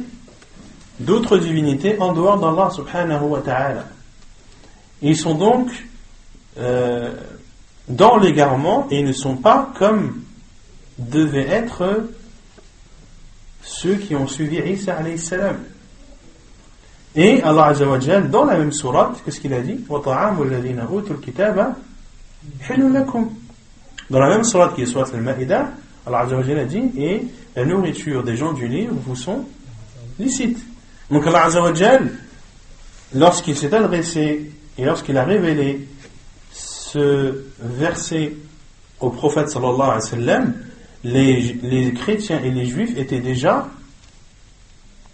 d'autres divinités en dehors d'Allah subhanahu wa ta'ala. Ils sont donc dans l'égarement et ils ne sont pas comme devaient être ceux qui ont suivi Isa alayhi salam. Et Allah Azza wa Jalla, dans la même sourate, qu'est-ce qu'il a dit? وَطَعَامُ الَّذِينَ أُوتُوا الْكِتَابَ حِلٌّ لَكُمْ. Dans la même sourate qui est sourate al-Ma'idah, Allah Azza wa Jalla dit, et la nourriture des gens du livre vous sont licites. Donc Allah Azza wa Jalla, lorsqu'il s'est adressé et lorsqu'il a révélé ce verset au prophète sallallahu alayhi wa sallam, les chrétiens et les juifs étaient déjà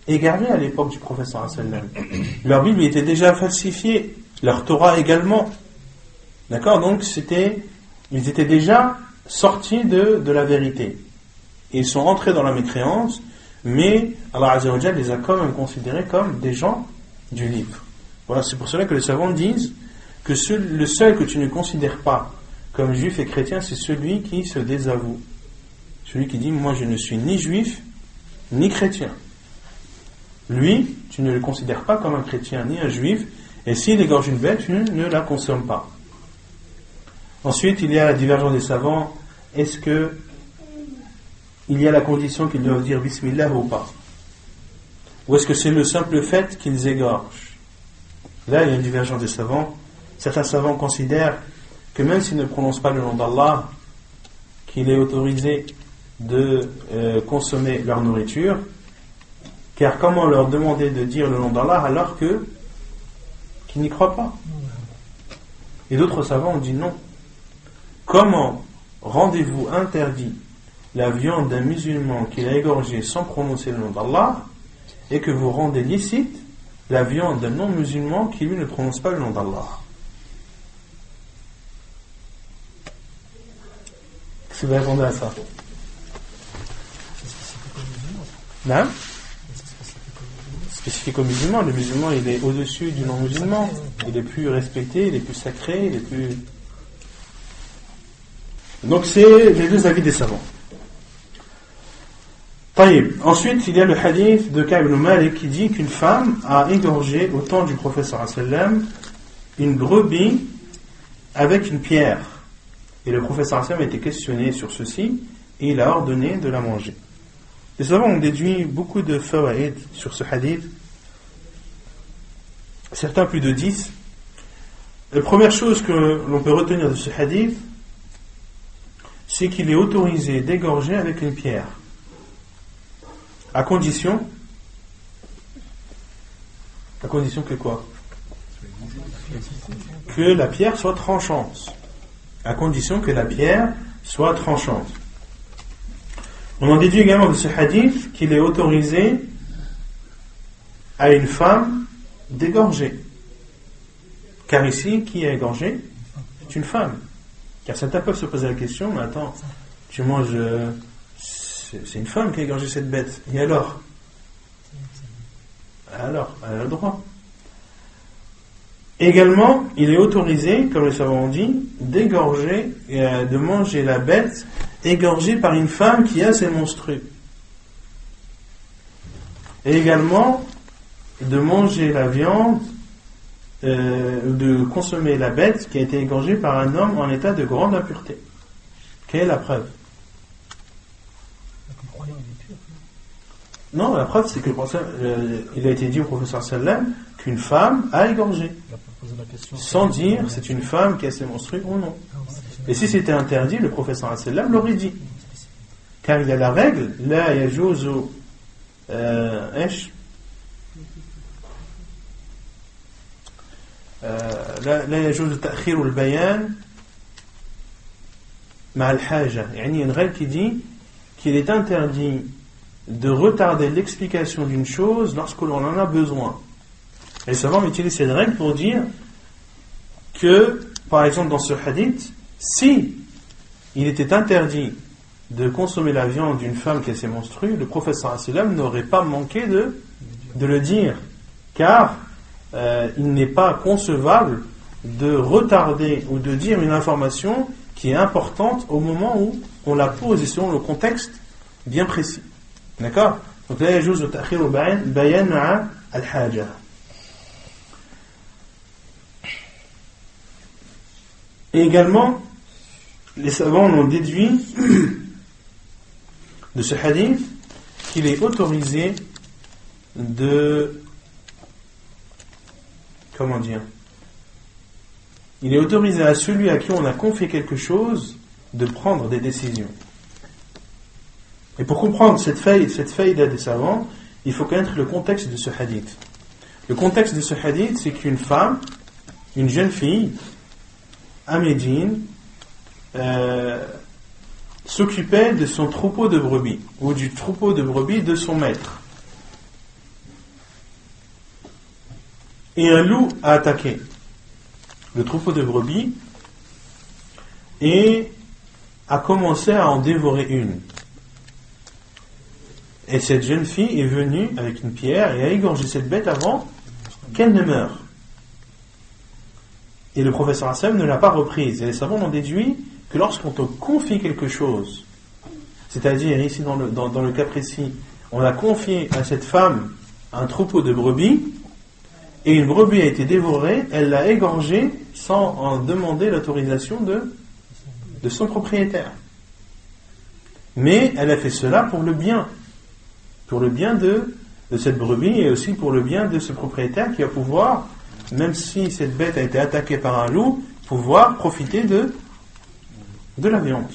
égarés à l'époque du prophète sallallahu alayhi wa sallam. Leur Bible était déjà falsifiée, leur Torah également. D'accord? Donc ils étaient déjà sortis de la vérité. Ils sont entrés dans la mécréance, mais Allah Azza wa Jalla les a quand même considérés comme des gens du livre. Voilà, c'est pour cela que les savants disent que le seul que tu ne considères pas comme juif et chrétien, c'est celui qui se désavoue. Celui qui dit, moi je ne suis ni juif, ni chrétien. Lui, tu ne le considères pas comme un chrétien, ni un juif, et s'il égorge une bête, tu ne la consommes pas. Ensuite, il y a la divergence des savants. Est-ce que il y a la condition qu'ils doivent dire Bismillah ou pas? Ou est-ce que c'est le simple fait qu'ils égorgent? Là, il y a une divergence des savants. Certains savants considèrent que même s'ils ne prononcent pas le nom d'Allah, qu'il est autorisé de consommer leur nourriture, car comment leur demander de dire le nom d'Allah alors qu'ils n'y croient pas? Et d'autres savants ont dit non. Comment rendez-vous interdit la viande d'un musulman qu'il a égorgé sans prononcer le nom d'Allah, et que vous rendez licite la viande d'un non-musulman qui lui ne prononce pas le nom d'Allah? Qu'est-ce que vous répondez à ça? Non? Spécifique aux musulmans. Le musulman, il est au-dessus du non-musulman. Il est plus respecté, il est plus sacré, il est plus... Donc c'est les deux avis des savants. Taïb. Ensuite, il y a le hadith de Ka'b ibn Malik qui dit qu'une femme a égorgé au temps du prophète sallallahu alayhi wa sallam une brebis avec une pierre. Et le prophète sallallahu alayhi wa sallam a été questionné sur ceci et il a ordonné de la manger. Les savants ont déduit beaucoup de fawaïd sur ce hadith, certains plus de 10. La première chose que l'on peut retenir de ce hadith, c'est qu'il est autorisé d'égorger avec une pierre, à condition que quoi? Que la pierre soit tranchante. À condition que la pierre soit tranchante. On en déduit également de ce hadith qu'il est autorisé à une femme d'égorger. Car ici, qui a égorgé? C'est une femme. Car certains peuvent se poser la question, mais attends, tu manges... c'est une femme qui a égorgé cette bête. Et alors? Alors, elle a le droit. Également, il est autorisé, comme les savants ont dit, d'égorger, de manger la bête égorgée par une femme qui a ses menstrues. Et également, de manger la viande, de consommer la bête qui a été égorgée par un homme en état de grande impureté. Quelle est la preuve? Non, la preuve c'est que il a été dit au professeur sallam qu'une femme a égorgé, sans dire c'est une femme qui a ses menstrues ou non. Et si c'était interdit, le prophète sallallahu alayhi wa sallam l'aurait dit. Car il y a la règle, la yajuzu لا يجوز تأخير البيان مع الحاجة. يعني une règle qui dit qu'il est interdit de retarder l'explication d'une chose lorsque l'on en a besoin. Et les savants utilisent cette règle pour dire que, par exemple dans ce hadith, si il était interdit de consommer la viande d'une femme qui a ses menstrues, le prophète sallallahu alayhi wa sallam n'aurait pas manqué de le dire, car il n'est pas concevable de retarder ou de dire une information qui est importante au moment où on la pose et selon le contexte bien précis. D'accord? Donc là, il y a ta'khir bayan ma'a al-haja. Et également, les savants ont déduit de ce hadith qu'il est autorisé de... Comment dire? Il est autorisé à celui à qui on a confié quelque chose de prendre des décisions. Et pour comprendre cette faïda des savants, il faut connaître le contexte de ce hadith. Le contexte de ce hadith, c'est qu'une femme, une jeune fille, à Médine, s'occupait de son troupeau de brebis, ou du troupeau de brebis de son maître. Et un loup a attaqué le troupeau de brebis et a commencé à en dévorer une. Et cette jeune fille est venue avec une pierre et a égorgé cette bête avant qu'elle ne meure. Et le professeur Hassan ne l'a pas reprise. Et les savants ont déduit que lorsqu'on te confie quelque chose, c'est-à-dire ici dans le cas précis, on a confié à cette femme un troupeau de brebis, et une brebis a été dévorée, elle l'a égorgée sans en demander l'autorisation de son propriétaire. Mais elle a fait cela pour le bien de cette brebis et aussi pour le bien de ce propriétaire qui va pouvoir, même si cette bête a été attaquée par un loup, pouvoir profiter de la viande.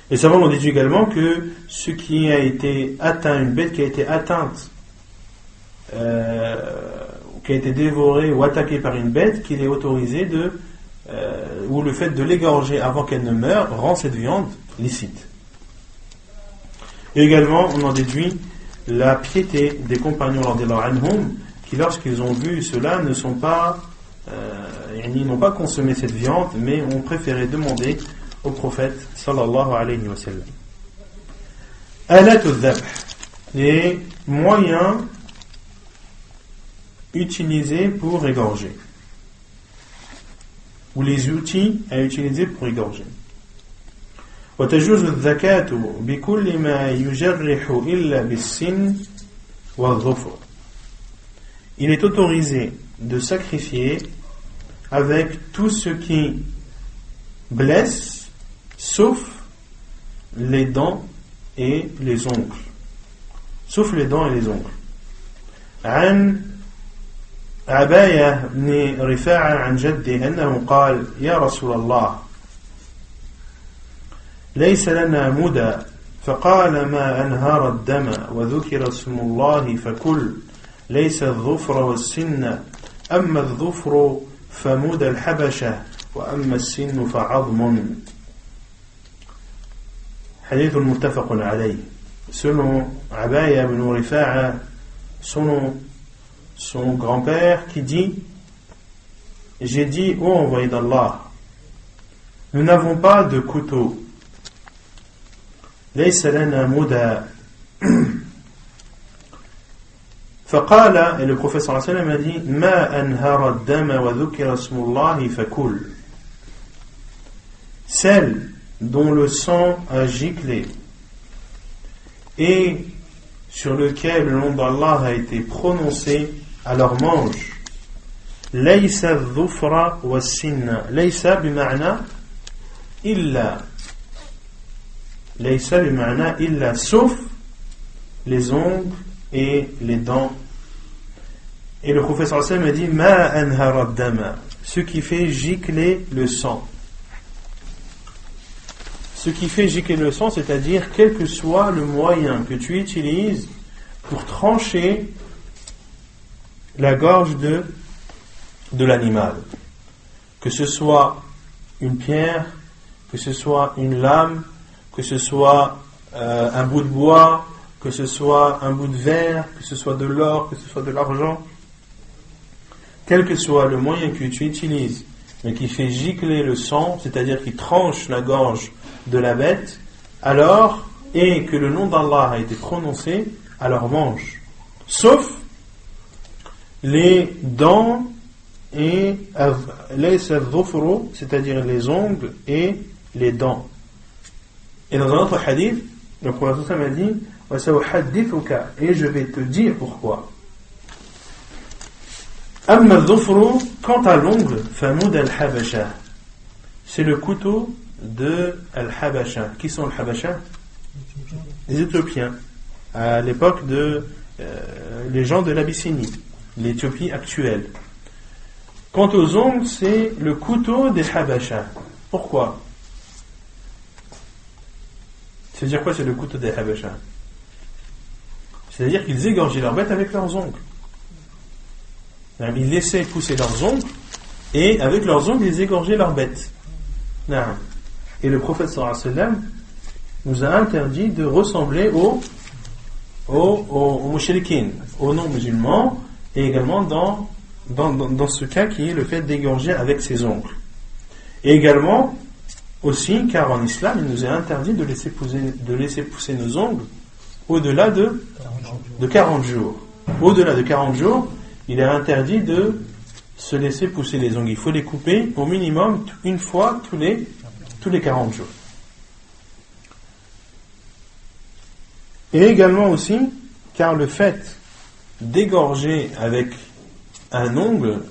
Les savants ont dit également que ce qui a été atteint, une bête qui a été atteinte, qui a été dévorée ou attaquée par une bête, qu'il est autorisé ou le fait de l'égorger avant qu'elle ne meure rend cette viande licite. Et également, on en déduit la piété des compagnons radhiyallahu anhum, qui lorsqu'ils ont vu cela n'ont pas consommé cette viande, mais ont préféré demander au prophète sallallahu alayhi wa sallam. Alatu dhabh, les moyens utilisés pour égorger, ou les outils à utiliser pour égorger. وتجوز الزكاة بكل ما يجرح إلا بالسن والظفر. Il est autorisé de sacrifier avec tout ce qui blesse, sauf les dents et les ongles. Sauf les dents et les ongles. عن عباية بن رفاعة عن جده أنه قال يا رسول الله ليس لنا مدى فقال ما أنهار الدم وذكر اسم الله فكل ليس الظفر والسن أما الظفر فمدى الحبشة وأما السن فعظم. حديث متفق عليه. Selon Abaya ibn Rifa'a, son grand-père qui dit: j'ai dit, ô envoyé d'Allah, nous n'avons pas de couteau. ليس لنا مدى. فقال, et le prophète sallallahu alayhi wa sallam a dit: ما أنهر الدم وذكر اسم الله فكل. Celle dont le sang a giclé et sur lequel le nom d'Allah a été prononcé, alors mange. ليس الظفر والسن. ليس بمعنى إلا. ليس بمعنى إلا, sauf les ongles et les dents. Et le prophète sallallahu alayhi wa sallam a dit: ما أنهر الدم. ce qui fait gicler le sang. Ce qui fait gicler le sang, c'est-à-dire quel que soit le moyen que tu utilises pour trancher la gorge de l'animal. Que ce soit une pierre, que ce soit une lame, que ce soit un bout de bois, que ce soit un bout de verre, que ce soit de l'or, que ce soit de l'argent. Quel que soit le moyen que tu utilises, mais qui fait gicler le sang, c'est-à-dire qui tranche la gorge de la bête, alors, et que le nom d'Allah a été prononcé, alors mange. Sauf les dents et c'est-à-dire les ongles et les dents. Et dans un autre hadith, le prophète a dit et je vais te dire pourquoi. Quant à l'ongle, famoud al-habasha, c'est le couteau de al-habasha. Qui sont al-habasha? Les Éthiopiens, à l'époque les gens de l'Abyssinie, l'Éthiopie actuelle. Quant aux ongles, c'est le couteau des habasha. Pourquoi? C'est-à-dire quoi, c'est le couteau des habasha? C'est-à-dire qu'ils égorgeaient leurs bêtes avec leurs ongles. Ils laissaient pousser leurs ongles et avec leurs ongles ils égorgeaient leurs bêtes. Et le prophète sallallahu alayhi wa sallam nous a interdit de ressembler aux mushrikin, aux non-musulmans, et également dans ce cas qui est le fait d'égorger avec ses ongles. Et également aussi car en islam il nous est interdit de laisser pousser nos ongles au-delà de 40 jours. Au-delà de 40 jours, il est interdit de se laisser pousser les ongles. Il faut les couper au minimum une fois tous les 40 jours. Et également aussi, car le fait d'égorger avec un ongle,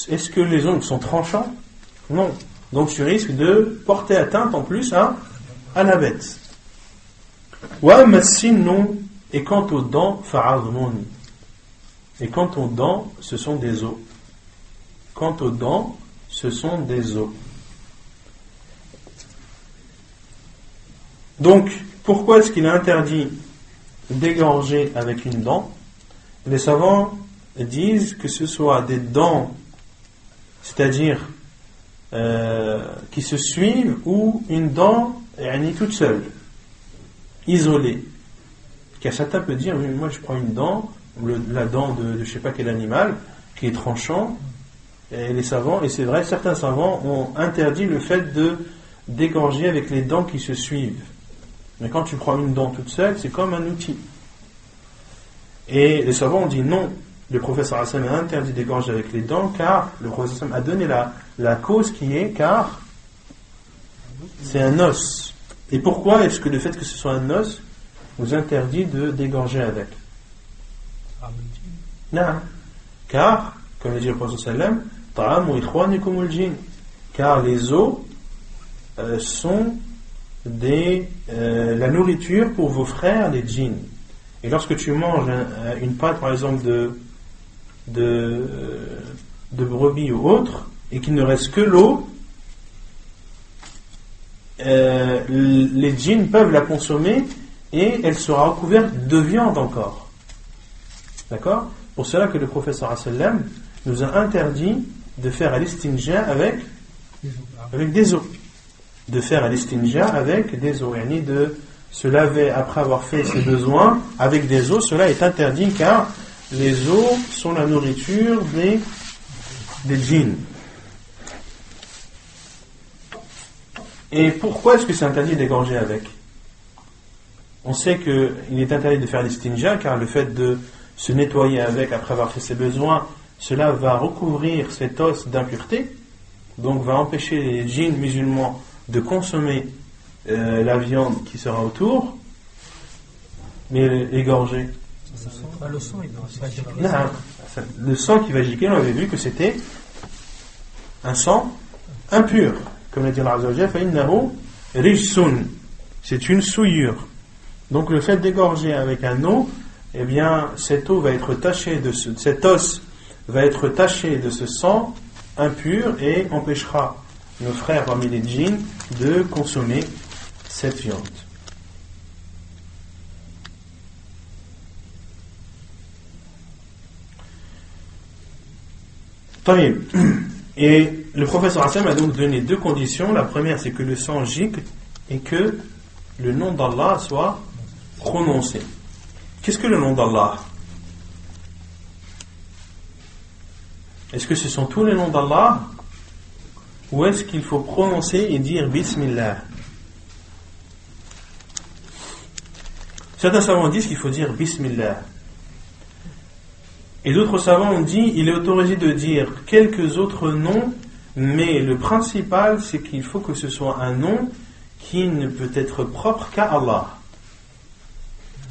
est-ce que les ongles sont tranchants? Non. Donc tu risques de porter atteinte en plus à la bête. Et quant aux dents, fa'azmun. Et quant aux dents, ce sont des os. Quant aux dents, ce sont des os. Donc, pourquoi est-ce qu'il est interdit d'égorger avec une dent? Les savants disent que ce soit des dents, c'est-à-dire qui se suivent, ou une dent toute seule, isolée. Car certains peuvent dire, moi je prends une dent, la dent de je sais pas quel animal, qui est tranchant, et les savants, et c'est vrai, certains savants ont interdit le fait d'égorger avec les dents qui se suivent. Mais quand tu prends une dent toute seule, c'est comme un outil. Et les savants ont dit non, le prophète sallallahu alayhi wa sallam a interdit d'égorger avec les dents, car le prophète sallallahu alayhi wa sallam a donné la cause qui est, car c'est un os. Et pourquoi est-ce que le fait que ce soit un os nous interdit d'égorger avec? Non. Car, comme l'a dit le prophète sallallahu alayhi wa sallam, car les os sont la nourriture pour vos frères les djinns. Et lorsque tu manges une pâte par exemple de brebis ou autre, et qu'il ne reste que l'eau, les djinns peuvent la consommer et elle sera recouverte de viande encore. D'accord? Pour cela que le prophète sallallahu alayhi wa sallam nous a interdit de faire al-istinja avec des os. De faire al-istinja avec des os, yani de se laver après avoir fait ses besoins avec des os. Cela est interdit car les os sont la nourriture des djinns. Et pourquoi est-ce que c'est interdit d'égorger avec? On sait qu'il est interdit de faire l'istinja car le fait de se nettoyer avec après avoir fait ses besoins, cela va recouvrir cet os d'impureté, donc va empêcher les djinns musulmans de consommer la viande qui sera autour. Mais égorger, le sang, le sang qui va gicler, on avait vu que c'était un sang impur, comme l'a dit Allah Azza wa Jalla, فَإِنَّهُ رِجْسٌ, c'est une souillure. Donc le fait d'égorger avec un os, eh bien cet os va être taché cet os va être taché de ce sang impur et empêchera nos frères parmi les djinns de consommer cette viande. Taïb. Et le professeur Hassan a donc donné deux conditions. La première, c'est que le sang gicle et que le nom d'Allah soit prononcé. Qu'est-ce que le nom d'Allah? Est-ce que ce sont tous les noms d'Allah? Ou est-ce qu'il faut prononcer et dire Bismillah? Certains savants disent qu'il faut dire Bismillah. Et d'autres savants ont dit il est autorisé de dire quelques autres noms, mais le principal c'est qu'il faut que ce soit un nom qui ne peut être propre qu'à Allah.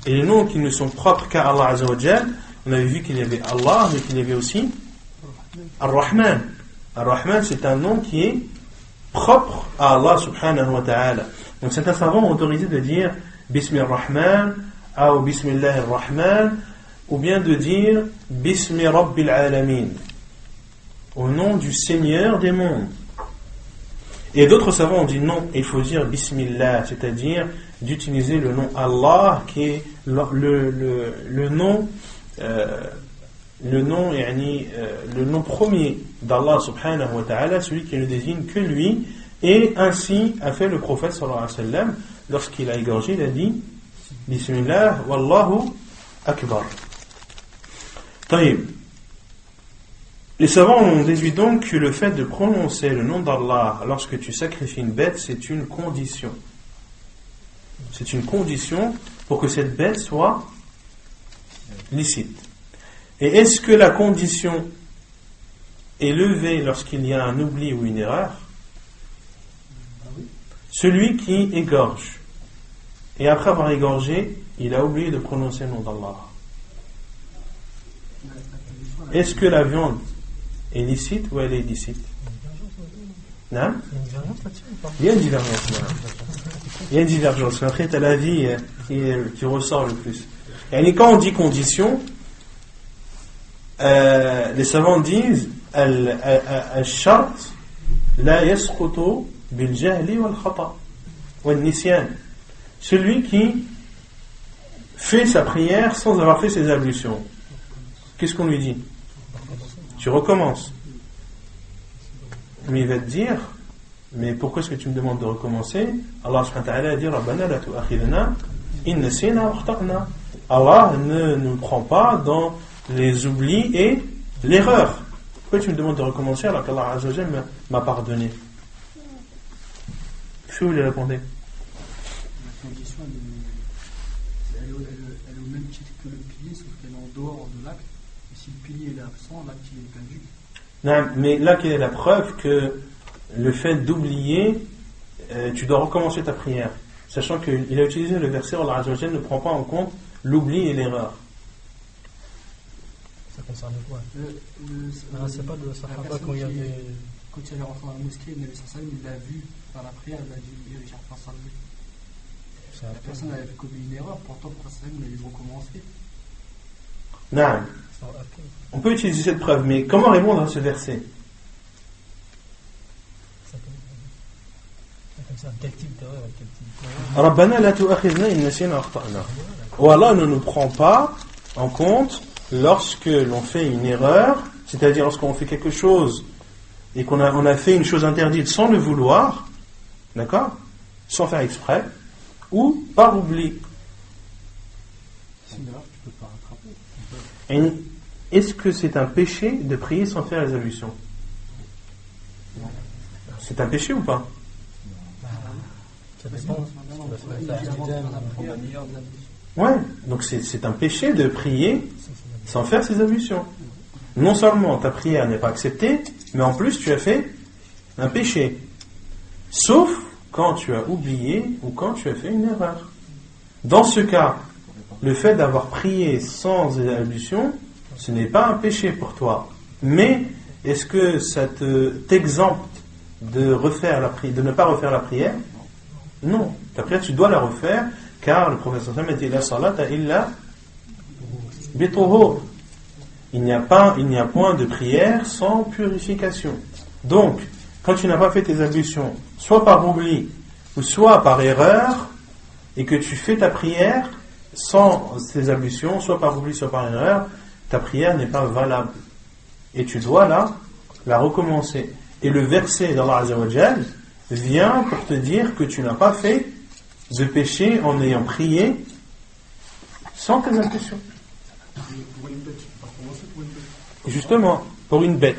Et les noms qui ne sont propres qu'à Allah Azza wa Jal, on avait vu qu'il y avait Allah, mais qu'il y avait aussi Ar-Rahman. Ar-Rahman, c'est un nom qui est propre à Allah subhanahu wa ta'ala. Donc certains savants ont autorisé de dire Bismillah ar-Rahman, ou Bismillah ar-Rahman, ou bien de dire Bismi Rabbil Alamin, au nom du Seigneur des mondes. Et d'autres savants ont dit non, il faut dire Bismillah, c'est-à-dire d'utiliser le nom Allah, qui est le nom premier d'Allah subhanahu wa ta'ala, celui qui ne désigne que lui. Et ainsi a fait le prophète sallallahu alayhi wa sallam lorsqu'il a égorgé, il a dit Bismillah wallahu akbar. Taïb. Les savants ont déduit donc que le fait de prononcer le nom d'Allah lorsque tu sacrifies une bête, c'est une condition. C'est une condition pour que cette bête soit licite. Et est-ce que la condition est levée lorsqu'il y a un oubli ou une erreur? Celui qui égorge, et après avoir égorgé, il a oublié de prononcer le nom d'Allah. Est-ce que la viande est licite ou elle est illicite? Non? Il y a une divergence. Il y a une divergence. Après, tu as l'avis qui ressort le plus. Et quand on dit condition, les savants disent al-shart la yasqutu bil jahli wal khata wal nisyan. Celui qui fait sa prière sans avoir fait ses ablutions. Qu'est-ce qu'on lui dit? Tu recommences. Mais il va te dire, mais pourquoi est-ce que tu me demandes de recommencer? Allah subhanahu wa ta'ala a dit Rabbana la tu'akhidna in nasina wa akhta'na. Allah ne nous prend pas dans les oublis et l'erreur. Pourquoi tu me demandes de recommencer alors qu'Allah Azza wa Jalla m'a pardonné? Qu'est-ce que vous lui répondez? La condition, elle est au même titre que le pilier, sauf qu'elle est en dehors de l'acte. Et si le pilier est absent, l'acte il est perdu. Non, mais là, quelle est la preuve que le fait d'oublier, tu dois recommencer ta prière, sachant qu'il a utilisé le verset où Allah Azza wa Jalla ne prend pas en compte l'oubli et l'erreur. Ça concerne quoi? C'est pas de Sahaba quand il y avait. Quand il est rentré dans la mosquée, le Nabi sallallahu alayhi wa sallam, il l'a vu par la prière, il a dit Richard pas salué. La personne avait commis une erreur, pourtant le prophète sallallahu alayhi wa sallam, il a dû recommencer. Non. On peut utiliser cette preuve, mais comment répondre à ce verset? Quel type d'erreur? Rabbana la tu'akhidna in nasina wa akhta'na. Ou Allah ne nous prend pas en compte lorsque l'on fait une erreur, c'est-à-dire lorsqu'on fait quelque chose et qu'on a fait une chose interdite sans le vouloir, d'accord, sans faire exprès, ou par oubli. C'est une erreur que tu peux pas rattraper. Et est-ce que c'est un péché de prier sans faire les ablutions? C'est un péché ou pas? Ça dépend. Ouais, donc c'est un péché de prier sans faire ses ablutions. Non seulement ta prière n'est pas acceptée, mais en plus tu as fait un péché. Sauf quand tu as oublié ou quand tu as fait une erreur. Dans ce cas, le fait d'avoir prié sans ablution, ce n'est pas un péché pour toi. Mais est-ce que ça t'exempte de ne pas refaire la prière? Non. Ta prière, tu dois la refaire, car le prophète sallallahu alayhi wa sallam a dit la salata illa bituhur. Il n'y a point de prière sans purification. Donc, quand tu n'as pas fait tes ablutions, soit par oubli, ou soit par erreur, et que tu fais ta prière sans tes ablutions, soit par oubli, soit par erreur, ta prière n'est pas valable. Et tu dois la recommencer. Et le verset d'Allah Azza wa Jal vient pour te dire que tu n'as pas fait de péché en ayant prié sans tes ablutions. Justement, pour une bête.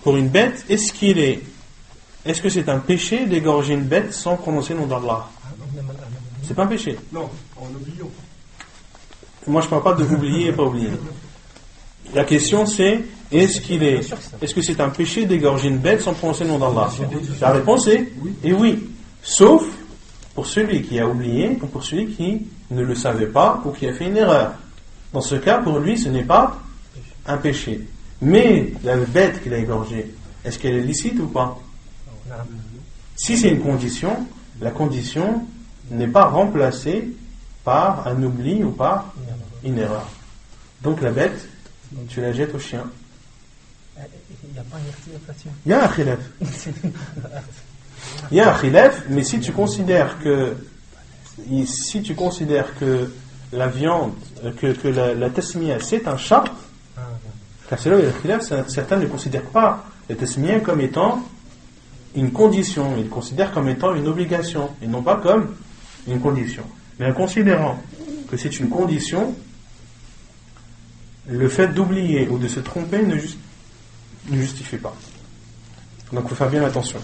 Pour une bête, est-ce que c'est un péché d'égorger une bête sans prononcer le nom d'Allah? C'est pas un péché. Non, en oubliant. Moi, je ne parle pas de oublier et pas oublier. La question c'est, est-ce que c'est un péché d'égorger une bête sans prononcer le nom d'Allah? La réponse est oui. Sauf pour celui qui a oublié ou pour celui qui ne le savait pas ou qui a fait une erreur. Dans ce cas, pour lui, ce n'est pas un péché. Mais la bête qu'il a égorgée, est-ce qu'elle est licite ou pas? Si c'est une condition, la condition n'est pas remplacée par un oubli ou par une erreur. Donc la bête, tu la jettes au chien. Il n'y a pas un khilaf là-dessus. Il y a un khilaf. Il y a un khilaf, mais si tu considères que la viande, que la tasmiya c'est un shart, car c'est là où il y a le khilaf, certains ne considèrent pas la tasmiya comme étant une condition, ils le considèrent comme étant une obligation, et non pas comme une condition. Mais en considérant que c'est une condition, le fait d'oublier ou de se tromper ne justifie pas. Donc il faut faire bien attention.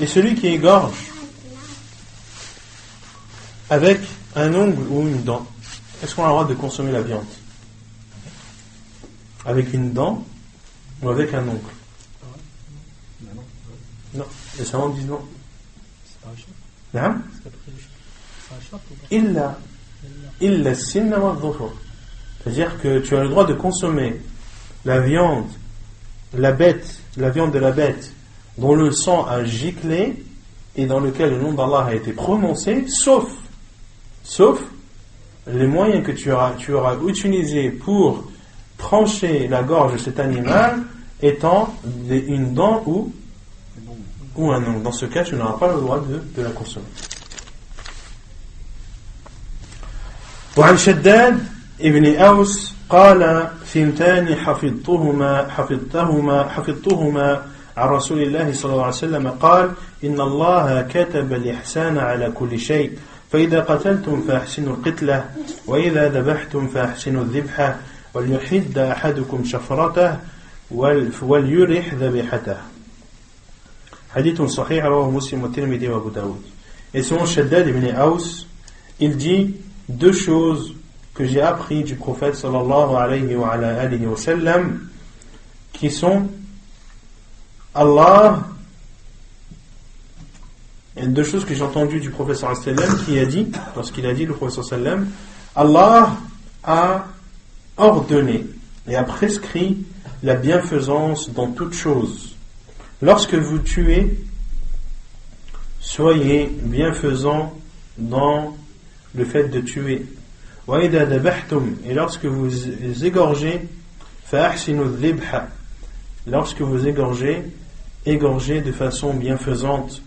Et celui qui égorge avec un ongle ou une dent, est-ce qu'on a le droit de consommer la viande? Avec une dent ou avec un ongle? Non. Les savants disent non. C'est pas un short. C'est un short ou pas? Sinna wa dhufur. C'est-à-dire que tu as le droit de consommer la viande de la bête dont le sang a giclé et dans lequel le nom d'Allah a été prononcé, sauf les moyens que tu auras utilisés pour trancher la gorge de cet animal étant une dent ou un ongle. Dans ce cas, tu n'auras pas le droit de la consommer. وعن شداد ابن أوس قال ثنتان حفظتهما عن رسول الله صلى الله عليه وسلم قال إن الله كتب الإحسان على كل شيء فإذا قتلتم فأحسنوا القتلة وإذا ذبحتم فأحسنوا الذبحة وليحد أحدكم شفرته وليرح ذبيحته. Hadith sahih rawahu Muslim wa Tirmidhi wa Abu Daoud. Et selon Shaddad ibn Aws, il dit deux choses que j'ai appris du prophète sallallahu alayhi wa sallam, qui sont Allah, et deux choses que j'ai entendues du prophète sallallahu alayhi wa sallam qui a dit, lorsqu'il a dit, le prophète sallallahu alayhi wa sallam, Allah a ordonné et a prescrit la bienfaisance dans toute chose. Lorsque vous tuez, soyez bienfaisants dans le fait de tuer. Et lorsque vous égorgez, lorsque vous égorgez de façon bienfaisante.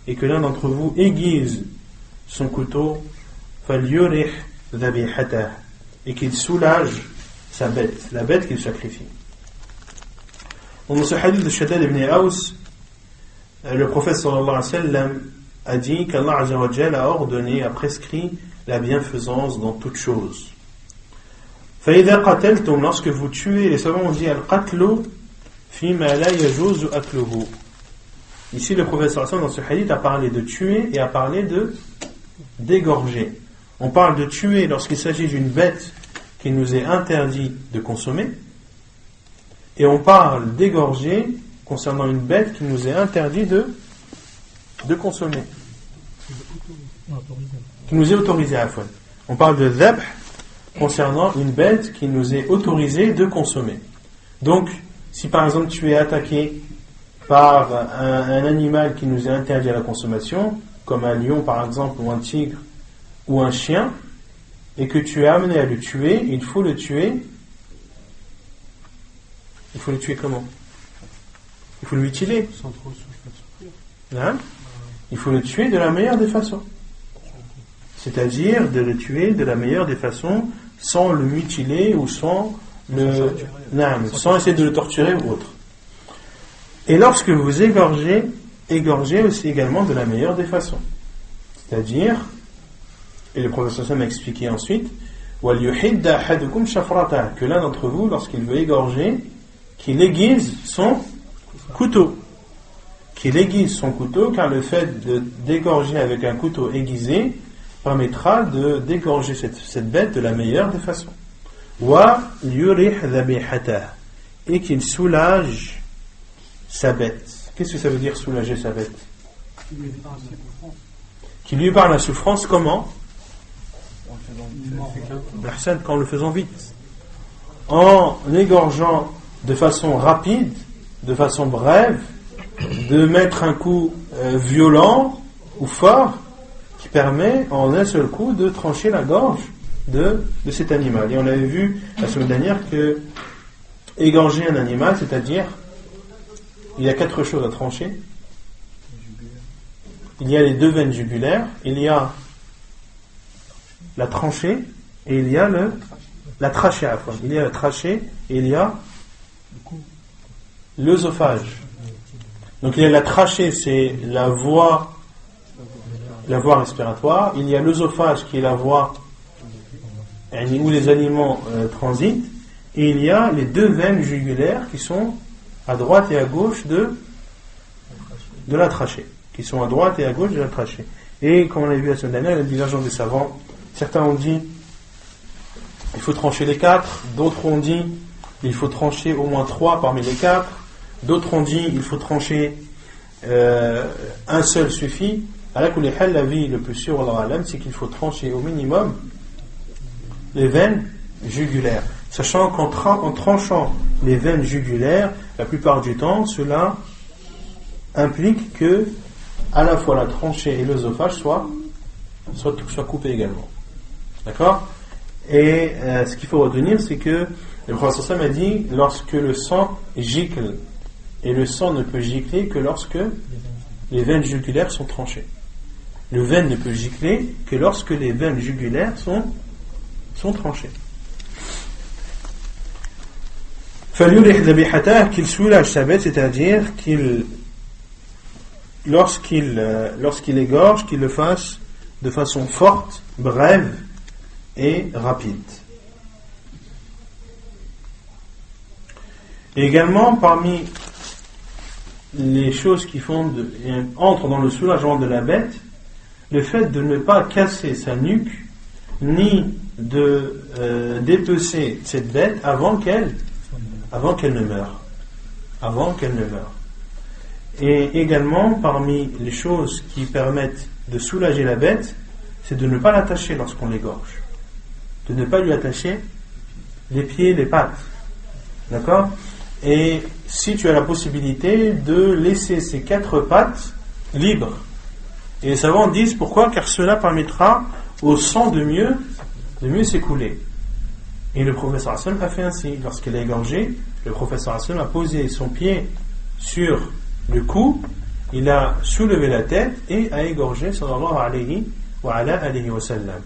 Et que l'un d'entre vous aiguise son couteau, et qu'il soulage sa bête, la bête qu'il sacrifie. Dans ce hadith de Shaddad ibn Aws, le prophète sallallahu alayhi wa sallam a dit qu'Allah Azza wa Jalla a ordonné, a prescrit la bienfaisance dans toute chose. فَإِذَا قَتَلْتُمْ, lorsque vous tuez, les savants ont dit al-qatlu fima la yajuzu akluhu. Ici le prophète sallallahu alayhi wa sallam dans ce hadith a parlé de tuer et a parlé d'égorger. On parle de tuer lorsqu'il s'agit d'une bête qu'il nous est interdit de consommer, et on parle d'égorger concernant une bête qui nous est interdit de consommer, qui nous est autorisé à faire. On parle de dhabh concernant une bête qui nous est autorisée de consommer. Donc, si par exemple tu es attaqué par un animal qui nous est interdit à la consommation, comme un lion par exemple, ou un tigre, ou un chien, et que tu es amené à le tuer, il faut le tuer comment? Il faut le mutiler. Sans trop souffrir. Hein? Il faut le tuer de la meilleure des façons. C'est-à-dire de le tuer de la meilleure des façons, sans le mutiler ou sans essayer de le torturer ou autre. Et lorsque vous égorgez aussi également de la meilleure des façons. C'est-à-dire, et le prophète sallallahu alayhi wa sallam a expliqué ensuite, que l'un d'entre vous, lorsqu'il veut égorger, qu'il aiguise son couteau. Qu'il aiguise son couteau, car le fait d'égorger avec un couteau aiguisé permettra d'égorger cette bête de la meilleure des façons. Et qu'il soulage sa bête. Qu'est-ce que ça veut dire soulager sa bête? Qu'il lui épargne la souffrance, comment? Qu'en le faisant vite. En égorgeant de façon rapide, de façon brève, de mettre un coup violent ou fort qui permet en un seul coup de trancher la gorge de cet animal. Et on avait vu la semaine dernière que égorger un animal, c'est-à-dire il y a 4 choses à trancher. Il y a les 2 veines jugulaires, il y a la tranchée et il y a la trachée. Il y a la trachée et il y a l'œsophage. Donc il y a la trachée, c'est la voie respiratoire. Il y a l'œsophage qui est la voie où les aliments transitent. Et il y a les 2 veines jugulaires qui sont à droite et à gauche de la trachée. Qui sont à droite et à gauche de la trachée. Et comme on a vu la semaine dernière, il y a une divergence des savants. Certains ont dit il faut trancher les 4, d'autres ont dit il faut trancher au moins 3 parmi les 4, d'autres ont dit il faut trancher un seul suffit. À la kulihal, la vie le plus sûr, c'est qu'il faut trancher au minimum les veines jugulaires. Sachant qu'en tranchant les veines jugulaires, la plupart du temps, cela implique que à la fois la tranchée et l'œsophage soient coupés également. D'accord? Et ce qu'il faut retenir, c'est que le prophète sallallahu alayhi wa sallam a dit lorsque le sang gicle, et le sang ne peut gicler que lorsque les veines jugulaires sont tranchées. Le veine ne peut gicler que lorsque les veines jugulaires sont tranchées. Qu'il soulage sa bête, c'est-à-dire lorsqu'il égorge, qu'il le fasse de façon forte, brève et rapide. Et également, parmi les choses qui entrent dans le soulagement de la bête, le fait de ne pas casser sa nuque, ni de dépecer cette bête avant qu'elle ne meure. Et également, parmi les choses qui permettent de soulager la bête, c'est de ne pas l'attacher lorsqu'on l'égorge. De ne pas lui attacher les pieds, les pattes. D'accord? Et si tu as la possibilité de laisser ces 4 pattes libres. Et les savants disent pourquoi? Car cela permettra au sang de mieux s'écouler. Et le prophète sallallahu alayhi wa sallam a fait ainsi. Lorsqu'il a égorgé, le prophète sallallahu alayhi wa sallam a posé son pied sur le cou, il a soulevé la tête et a égorgé sallallahu alayhi wa sallam.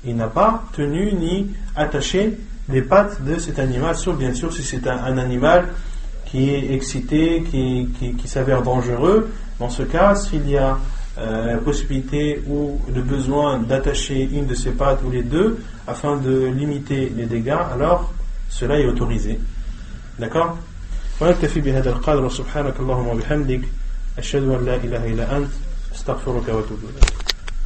Il n'a pas tenu ni attaché les pattes de cet animal, sauf bien sûr si c'est un animal qui est excité, qui s'avère dangereux. Dans ce cas, s'il y a la possibilité ou le besoin d'attacher une de ses pattes ou les 2 afin de limiter les dégâts, alors cela est autorisé. D'accord? ونكتفي بهذا القدر وسبحانك اللهم وبحمدك أشهد أن لا إله إلا أنت أستغفرك وأتوب إليك.